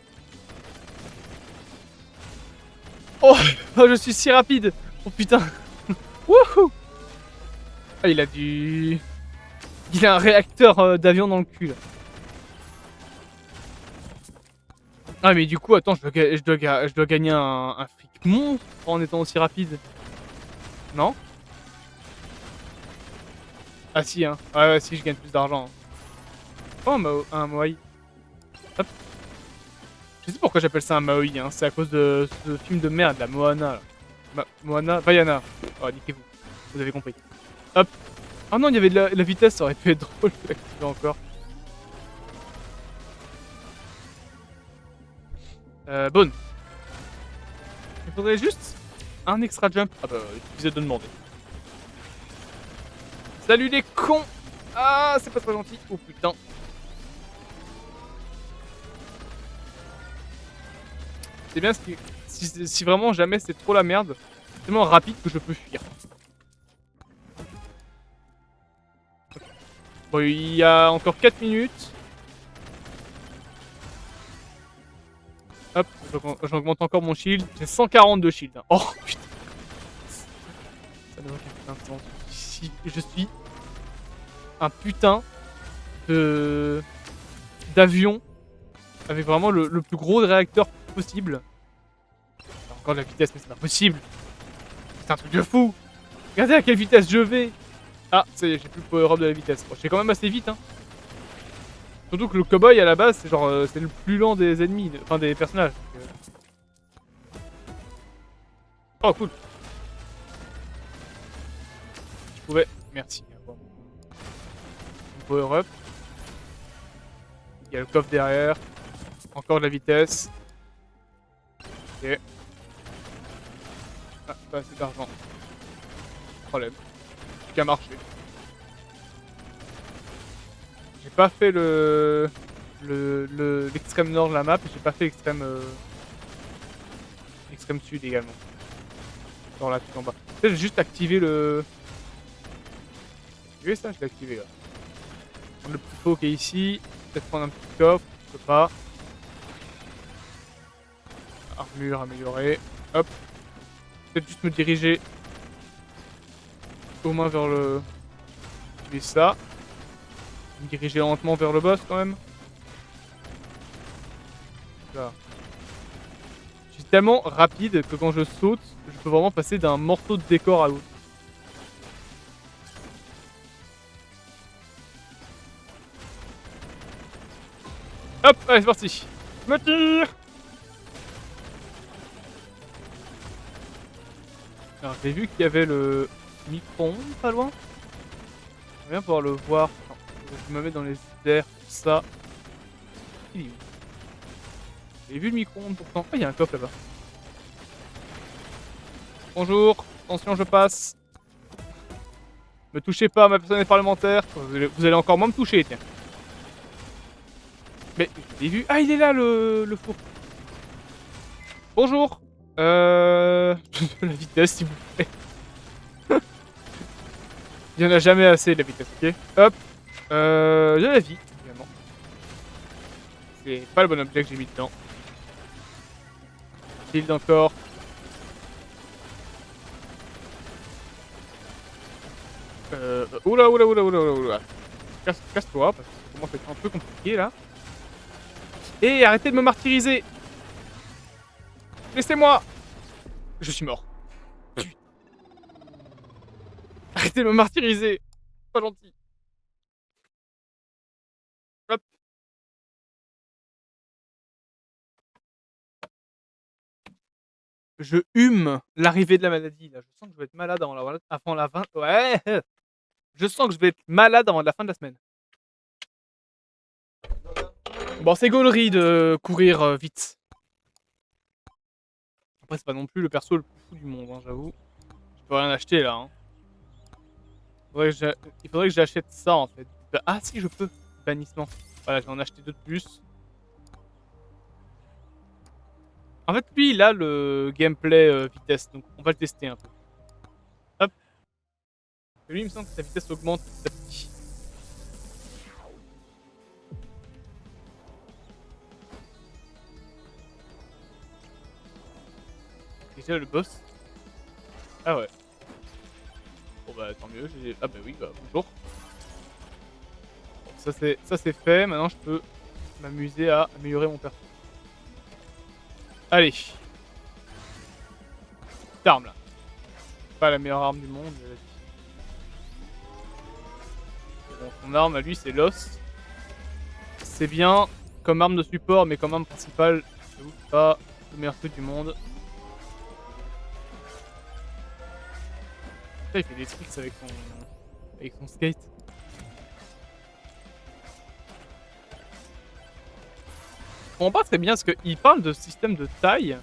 Oh, oh, je suis si rapide. Oh putain. Wouhou. Ah, il a du... Il a un réacteur d'avion dans le cul là. Ah mais du coup, attends, je dois gagner un fric monstre en étant aussi rapide. Non? Ah si, hein. Ouais, ouais, si, je gagne plus d'argent. Oh, un Moai. Hop. Je sais pourquoi j'appelle ça un Maoi, hein. C'est à cause de ce film de merde, la Moana. Là. Moana, Vaiana. Oh, niquez-vous. Vous avez compris. Hop. Oh non, il y avait de la vitesse, ça aurait pu être drôle de l'activer encore. Bonne. Il faudrait juste un extra jump. Ah bah, il suffisait de demander. Salut les cons. Ah, c'est pas très gentil. Oh putain. C'est bien si vraiment jamais c'est trop la merde, c'est tellement rapide que je peux fuir. Bon, il y a encore 4 minutes. Hop, j'augmente encore mon shield. J'ai 140 de shield. Oh putain. Ça n'a aucun sens. Si je suis un putain de d'avion avec vraiment le plus gros réacteur possible. Encore de la vitesse, mais c'est pas possible. C'est un truc de fou. Regardez à quelle vitesse je vais. Ah, ça y est, j'ai plus le power-up de la vitesse. Bon, je fais quand même assez vite, hein. Surtout que le cowboy à la base, c'est genre, c'est le plus lent des ennemis, enfin des personnages. Oh, cool. Je pouvais. Merci. Bon. Power-up. Il y a le coffre derrière. Encore de la vitesse. Ok. Ah, pas assez d'argent. Problème. Plus qu'à marcher. J'ai pas fait l'extrême nord de la map, j'ai pas fait l'extrême sud également. Dans là, tout en bas. Peut-être j'ai juste activé le... J'ai activé ça, je l'ai activé là. Prendre le plus faux qui est ici. Peut-être prendre un petit coffre, je peux pas. Armure améliorée. Hop. Peut-être juste me diriger au moins vers le... Activer ça. Me diriger lentement vers le boss quand même. Là. Je suis tellement rapide que quand je saute, je peux vraiment passer d'un morceau de décor à l'autre. Hop, allez c'est parti. Je me tire. Alors j'ai vu qu'il y avait le micro-ondes pas loin. J'aimerais bien pouvoir le voir. Non, je me mets dans les airs, tout ça. Il est où? J'ai vu le micro-ondes pourtant. Ah, il y a un coffre là-bas. Bonjour, attention, je passe. Me touchez pas, ma personne est parlementaire. Vous allez encore moins me toucher, tiens. Mais, je l'ai vu. Ah, il est là, le four. Bonjour. La vitesse, s'il vous plaît. Il y en a jamais assez, de la vitesse, ok. Hop. De la vie, évidemment. C'est pas le bon objet que j'ai mis dedans. Shield encore. Oula, oula, oula, oula, oula. Casse-toi, parce que ça commence à être un peu compliqué, là. Et arrêtez de me martyriser. Laissez-moi. Je suis mort. Arrêtez de me martyriser. Pas gentil. Hop. Je hume l'arrivée de la maladie, là. Je sens que je vais être malade avant la fin... Ouais. Je sens que je vais être malade avant la fin de la semaine. Bon, c'est gaulerie de courir vite. Après, c'est pas non plus le perso le plus fou du monde, hein, j'avoue. Je peux rien acheter, là. Hein. Il faudrait que j'achète ça, en fait. Ah, si, je peux. Bannissement. Voilà, je vais en acheter deux de plus. En fait, lui, il a le gameplay vitesse, donc on va le tester un peu. Hop. Lui, il me semble que sa vitesse augmente petit à petit. Déjà le boss. Ah ouais. Bon bah tant mieux, ah bah oui, bah bonjour. Bon, ça c'est fait, maintenant je peux m'amuser à améliorer mon perso. Allez. Cette arme là. Pas la meilleure arme du monde, vas-y. Bon, son arme à lui c'est l'os. C'est bien comme arme de support, mais comme arme principale, j'avoue que c'est pas le meilleur truc du monde. Il fait des tricks avec son skate. Je comprends pas très bien parce qu'il parle de système de taille.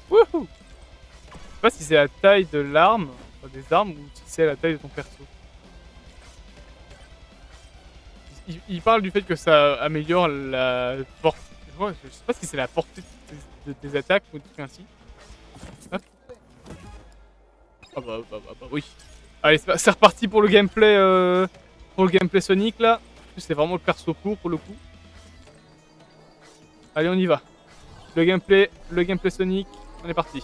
Wouhou! Je sais pas si c'est la taille de l'arme, enfin des armes, ou si c'est la taille de ton perso. Il parle du fait que ça améliore la portée. Je sais pas si c'est la portée de tes attaques ou des trucs ainsi. Hop. Ah bah oui. Allez, c'est reparti pour le gameplay Sonic là. C'est vraiment le perso pour le coup. Allez, on y va. Le gameplay Sonic, on est parti.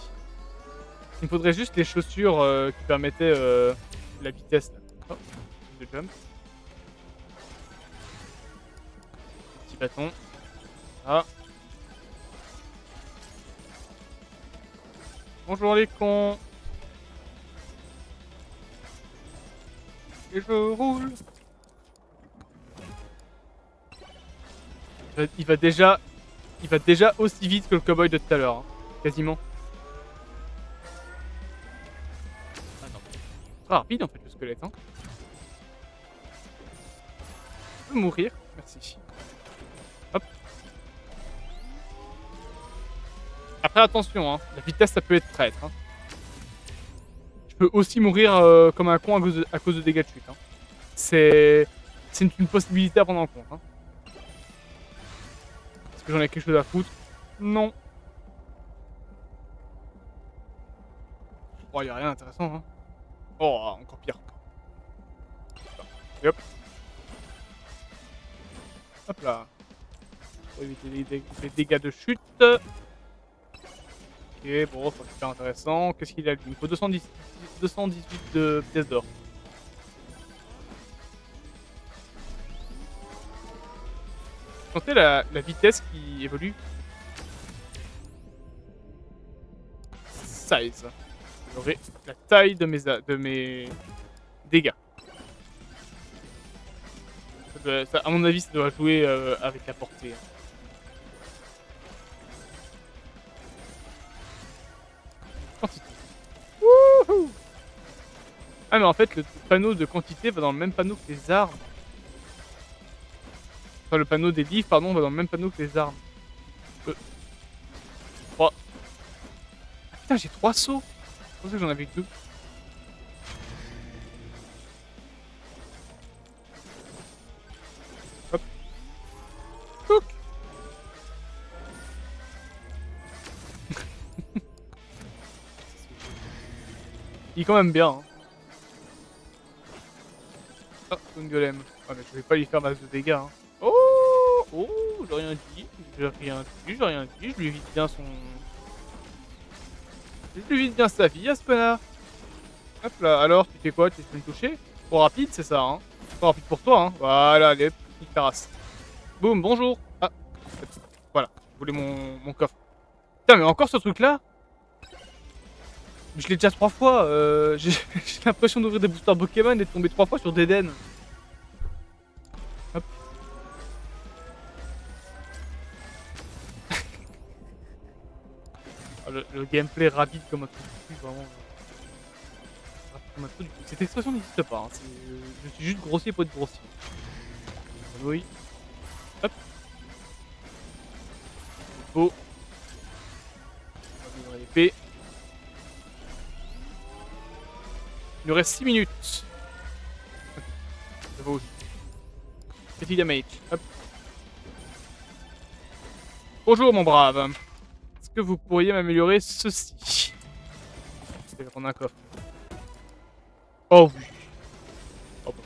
Il me faudrait juste les chaussures qui permettaient la vitesse là. Oh, de jump. Petit bâton. Ah. Bonjour les cons. Et je roule. Il va déjà aussi vite que le cowboy de tout à l'heure, hein. Quasiment. Ah non. Très rapide en fait le squelette, hein. Je peux mourir, merci. Hop. Après attention, hein. La vitesse ça peut être traître, hein. Je peux aussi mourir comme un con à cause de dégâts de chute, hein. C'est une possibilité à prendre en compte, hein. Est-ce que j'en ai quelque chose à foutre? Non. Oh, y'a rien d'intéressant, hein. Oh, encore pire. Et hop. Hop là. Pour éviter les dégâts de chute. Ok, bon, c'est super intéressant. Qu'est-ce qu'il a lui? Il me faut 218 de pièces d'or. Sentez la vitesse qui évolue. Size. J'aurai la taille de mes dégâts. À mon avis, ça doit jouer avec la portée. Quantité. Wouhou! Ah mais en fait, le panneau de quantité va dans le même panneau que les armes. Enfin, le panneau des livres, pardon, va dans le même panneau que les armes. 3. Ah putain, j'ai 3 sauts. Je pensais que j'en avais que 2. est quand même bien. Hein. Ah, une golem. Ah, mais je vais pas lui faire masse de dégâts. Hein. Oh, oh, j'ai rien dit. J'ai rien dit, j'ai rien dit. Je lui évite bien son. Je lui évite bien sa vie à ce connard. Hop là, alors, tu fais quoi? Tu fais me toucher? Trop rapide, c'est ça, hein? Trop rapide pour toi, hein? Voilà, allez, petite terrasse. Boum, bonjour. Ah, voilà, je voulais mon coffre. Putain, mais encore ce truc-là? Je l'ai déjà 3 fois. J'ai l'impression d'ouvrir des boosters Pokémon et de tomber 3 fois sur Deden. Hop. Ah, le gameplay rapide comme un truc du cul, vraiment. Rapide comme un truc du cul. Cette expression n'existe pas. Hein. Je suis juste grossier pour être grossier. Oui. Hop. Beau. On va l'épée. Il nous reste 6 minutes. Ça vaut. Petit damage. Hop. Bonjour mon brave. Est-ce que vous pourriez m'améliorer ceci? Je vais prendre un coffre. Oh oui. Oh, bah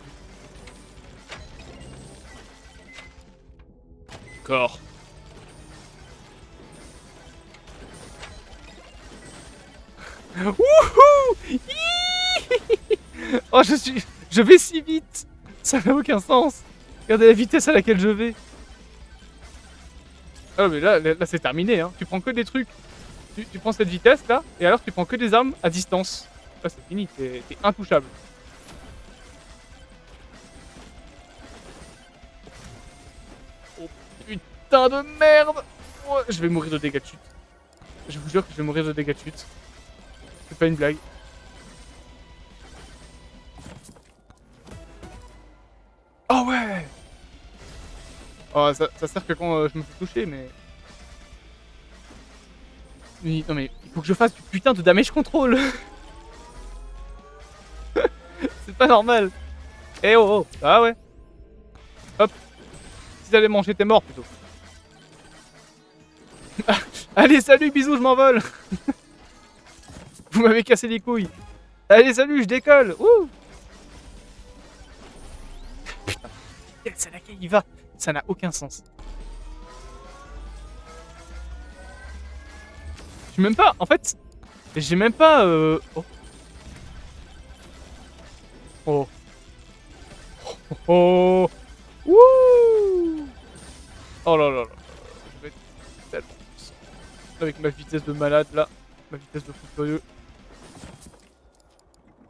oui. D'accord. Wouhou! Oh, je vais si vite! Ça n'a aucun sens! Regardez la vitesse à laquelle je vais! Ah, mais là c'est terminé, hein. Tu prends que des trucs. Tu prends cette vitesse là, et alors tu prends que des armes à distance. Là c'est fini, t'es intouchable. Oh putain de merde! Oh, je vais mourir de dégâts de chute. Je vous jure que je vais mourir de dégâts de chute. C'est pas une blague. Oh ouais! Oh, ça sert que quand je me fais toucher, mais... Oui, non mais il faut que je fasse du putain de damage control. C'est pas normal. Eh oh oh, ah ouais. Hop. Si t'allais manger, t'es mort plutôt. Allez, salut, bisous, je m'envole. Vous m'avez cassé les couilles. Allez, salut, je décolle. Ouh. Putain, c'est à laquelle il va. Ça n'a aucun sens. Je suis même pas, en fait, j'ai même pas. Oh. Oh. Oh. Oh. Wouh. Oh là là là. Je vais être tellement puissant. Avec ma vitesse de malade là. Ma vitesse de fou furieux.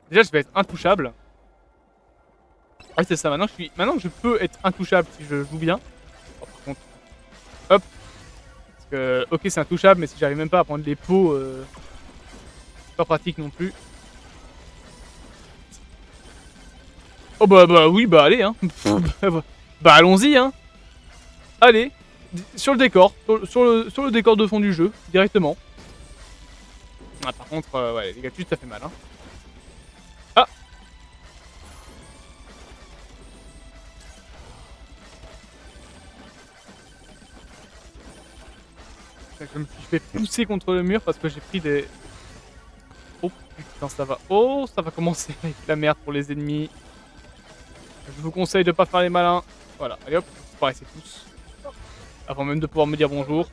Déjà, je vais être intouchable. Ah, c'est ça. Maintenant que je peux être intouchable si je joue bien. Oh, par contre. Hop. Parce que, ok, c'est intouchable, mais si j'arrive même pas à prendre les pots, pas pratique non plus. Oh bah oui, bah allez, hein. Bah allons-y, hein. Allez. Sur le décor. Sur le décor de fond du jeu, directement. Ah, par contre, ouais, les gars, ça fait mal, hein. Ah. Je me suis fait pousser contre le mur parce que j'ai pris des... Oh putain, ça va. Oh, ça va commencer avec la merde pour les ennemis. Je vous conseille de pas faire les malins. Voilà, allez hop, disparaissez tous. Avant même de pouvoir me dire bonjour.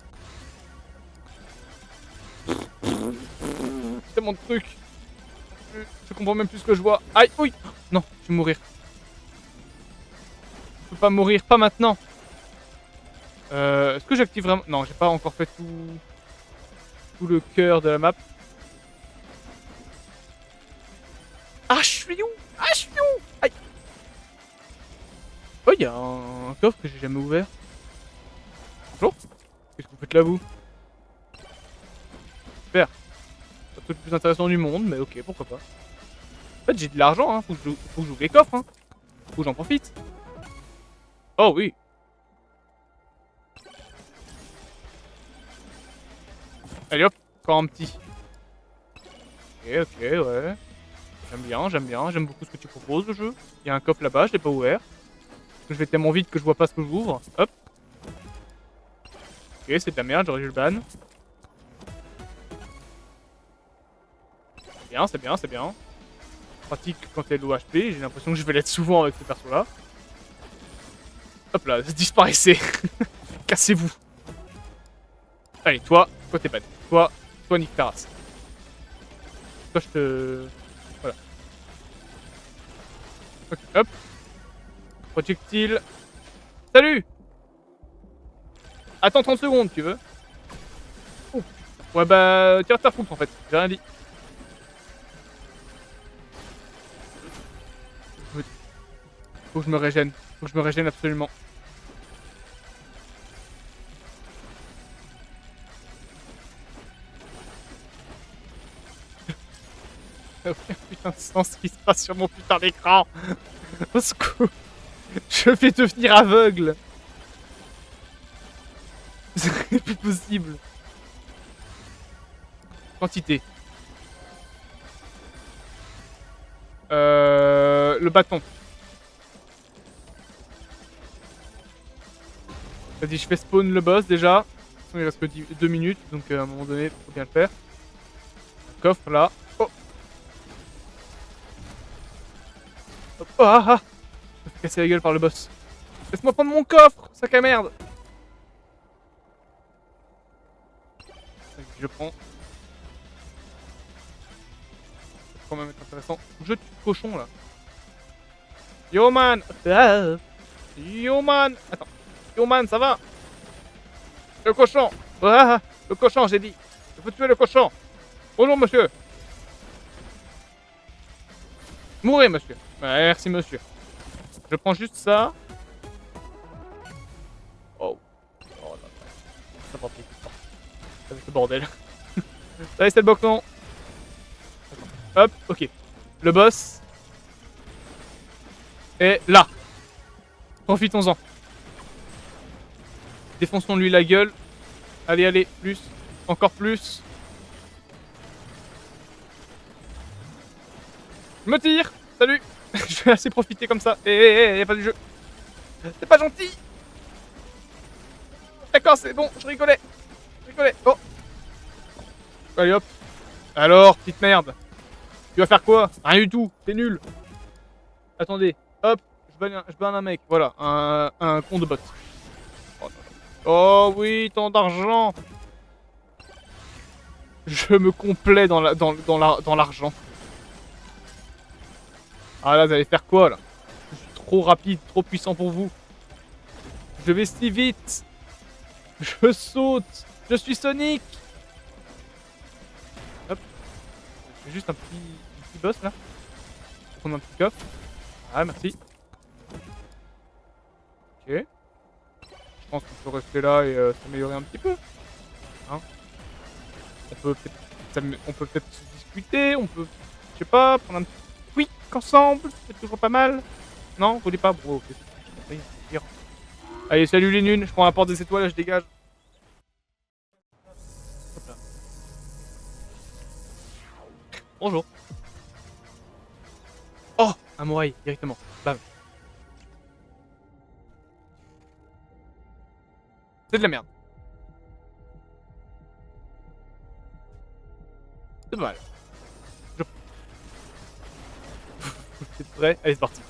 C'est mon truc. Je comprends même plus ce que je vois. Aïe, oui. Non, je vais mourir. Je peux pas mourir, pas maintenant. Est-ce que j'active vraiment... Non, j'ai pas encore fait tout le cœur de la map. Ah, je suis où? Ah, je suis où? Aïe. Oh, il y a un coffre que j'ai jamais ouvert. Bonjour. Qu'est-ce que vous faites là, vous? Super. Pas tout le plus intéressant du monde, mais ok, pourquoi pas. En fait, j'ai de l'argent, hein. Faut que j'ouvre les coffres, hein. Faut que j'en profite. Oh oui. Allez hop, encore un petit. Ok, ouais. J'aime beaucoup ce que tu proposes, le jeu. Il y a un coffre là-bas, je l'ai pas ouvert. Parce que je vais tellement vite que je vois pas ce que j'ouvre. Hop. Ok, c'est de la merde, j'aurais dû le ban. C'est bien, c'est bien, c'est bien. pratique quand elle est low HP. J'ai l'impression que je vais l'être souvent avec ce perso-là. Hop là, disparaissez. Cassez-vous. Allez, toi t'es pas. Toi, nique ta race. Toi, je te... Voilà. Ok, hop. Projectile. Salut. Attends 30 secondes, tu veux. Oh. Ouais, bah, tire ta foutre en fait. J'ai rien dit. Faut que je me régène. Faut que je me régène absolument. Ça n'a aucun putain de sens ce qui se passe sur mon putain d'écran. Au secours. Je vais devenir aveugle. C'est plus possible. Quantité. Le bâton. Vas-y, je fais spawn le boss déjà. De toute façon, il reste que 2 minutes, donc à un moment donné, faut bien le faire. Un coffre là. Oh. Hop. Oh, ah, ah. Je me fais casser la gueule par le boss. Laisse-moi prendre mon coffre, sac à merde. Vas-y, je prends. Ça peut quand même être intéressant. Je tue le cochon là. Yo man. Ah. Yo man. Attends. Yo man, ça va? Le cochon. Ah, le cochon, j'ai dit. Il faut tuer le cochon. Bonjour monsieur. Mourez monsieur. Ouais, merci monsieur. Je prends juste ça. Oh. Oh là là. Ça va plus de temps. Ça va être le bordel. Allez, c'est le bocton. Hop, ok. Le boss est là. Profitons-en. Défonçons-lui la gueule. Allez, allez, plus. Encore plus. Je me tire. Salut. Je vais assez profiter comme ça. Y'a pas du jeu. C'est pas gentil. D'accord, c'est bon, je rigolais. Oh. Allez hop. Alors, petite merde. Tu vas faire quoi? Rien du tout, t'es nul. Attendez, hop, je banne un mec. Voilà, un con de bot. Oh, oh oui, tant d'argent. Je me complais dans l'argent. Ah là, vous allez faire quoi là? Je suis trop rapide, trop puissant pour vous. Je vais si vite. Je saute. Je suis Sonic. Hop. Je fais juste un petit boss là. Je vais prendre un petit coffre. Ah, merci. Ok. Je pense qu'on peut rester là et s'améliorer un petit peu. Hein, on peut peut-être se discuter. On peut, je sais pas, prendre un petit quick ensemble. C'est toujours pas mal. Non, vous voulez pas? Bon, ok. Allez, salut les nuns. Je prends la porte des étoiles et je dégage. Hop là. Bonjour. Oh, un morail directement. Bam. C'est de la merde. C'est pas mal. C'est prêt? Allez, c'est parti.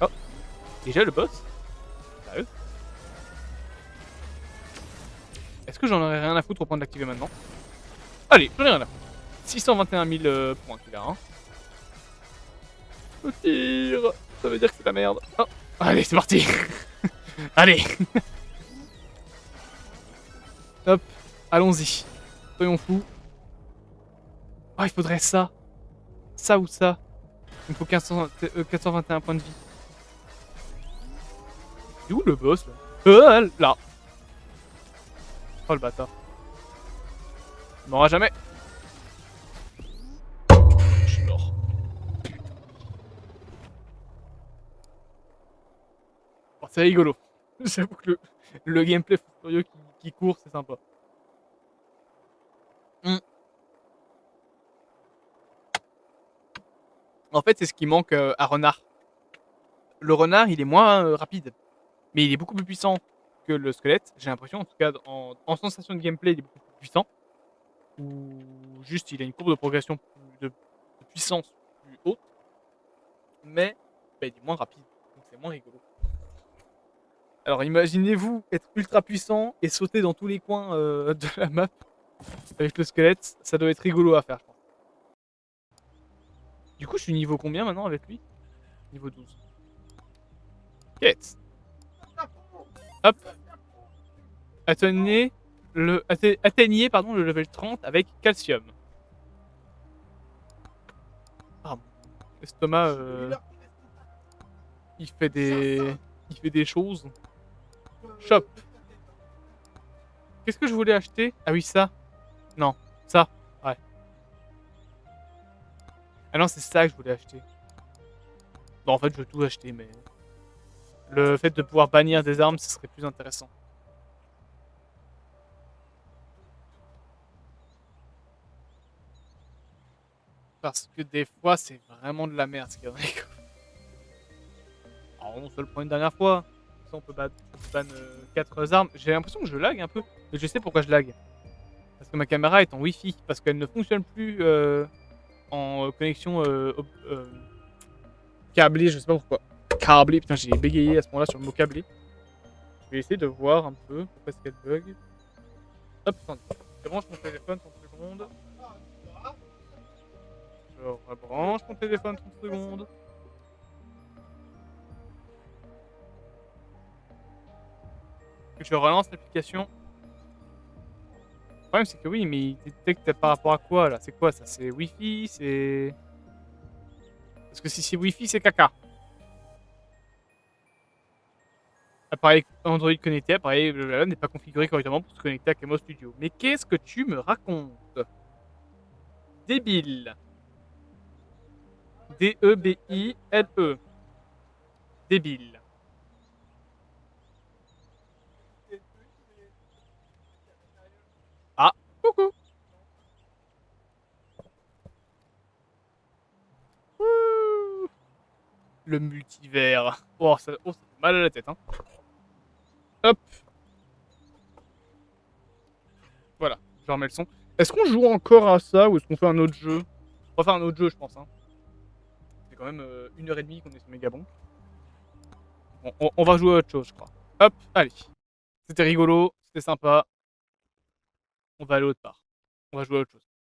Oh, déjà le boss? Sérieux? Est-ce que j'en aurais rien à foutre au point de l'activer maintenant? Allez, j'en ai rien à foutre. 621 000 points qu'il a, hein. Je tire. Ça veut dire que c'est la merde. Oh. Allez, c'est parti. Allez. Hop, allons-y. Soyons fous. Oh, il faudrait ça. Ça ou ça. Il me faut 421 points de vie. C'est où le boss là? Là. Oh le bâtard. Il m'aura jamais. Je suis mort. Oh, c'est rigolo. J'avoue que le gameplay furieux qui court, c'est sympa. En fait, c'est ce qui manque à Renard. Le renard, il est moins rapide, mais il est beaucoup plus puissant que le squelette. J'ai l'impression, en tout cas, en sensation de gameplay, il est beaucoup plus puissant. Ou juste il a une courbe de progression de puissance plus haute, mais bah, il est moins rapide, donc c'est moins rigolo. Alors imaginez-vous être ultra puissant et sauter dans tous les coins de la map avec le squelette, ça doit être rigolo à faire, je pense. Du coup, je suis niveau combien maintenant avec lui? Niveau 12. Quête. Hop. Atteignez le level 30 avec calcium. Ah, mon estomac, il fait des choses. Shop. Qu'est-ce que je voulais acheter? Ah oui, ça. Non, ça. Ouais. Ah non, c'est ça que je voulais acheter. Bon, en fait, je veux tout acheter, mais le fait de pouvoir bannir des armes, ce serait plus intéressant. Parce que des fois, c'est vraiment de la merde ce qu'il y a dans les coffres. Alors, on se le prend une dernière fois. Ça, on peut ban 4 armes. J'ai l'impression que je lag un peu. Mais je sais pourquoi je lag. Parce que ma caméra est en Wi-Fi. Parce qu'elle ne fonctionne plus en connexion câblée. Je sais pas pourquoi. Câblée. Putain, j'ai bégayé à ce moment-là sur le mot câblé. Je vais essayer de voir un peu pourquoi est-ce qu'elle bug. Hop, attendez. Je branche mon téléphone 30 secondes. Je rebranche mon téléphone 30 secondes. Et je relance l'application. Le problème, c'est que oui, mais il détecte par rapport à quoi là? C'est quoi ça? C'est Wi-Fi? C'est. Parce que si c'est Wi-Fi, c'est caca. Appareil Android connecté, appareil blablabla, n'est pas configuré correctement pour se connecter à Camo Studio. Mais qu'est-ce que tu me racontes? Débile. D-E-B-I-L-E. Débile. Ah, coucou. Ouh. Le multivers. Oh, ça fait mal à la tête, hein. Hop. Voilà, je remets le son. Est-ce qu'on joue encore à ça ou est-ce qu'on fait un autre jeu? On va faire un autre jeu, je pense. Hein. C'est quand même 1h30 qu'on est sur Megabon. Bon, on va jouer à autre chose, je crois. Hop, allez. C'était rigolo, c'était sympa. On va aller autre part. On va jouer à autre chose.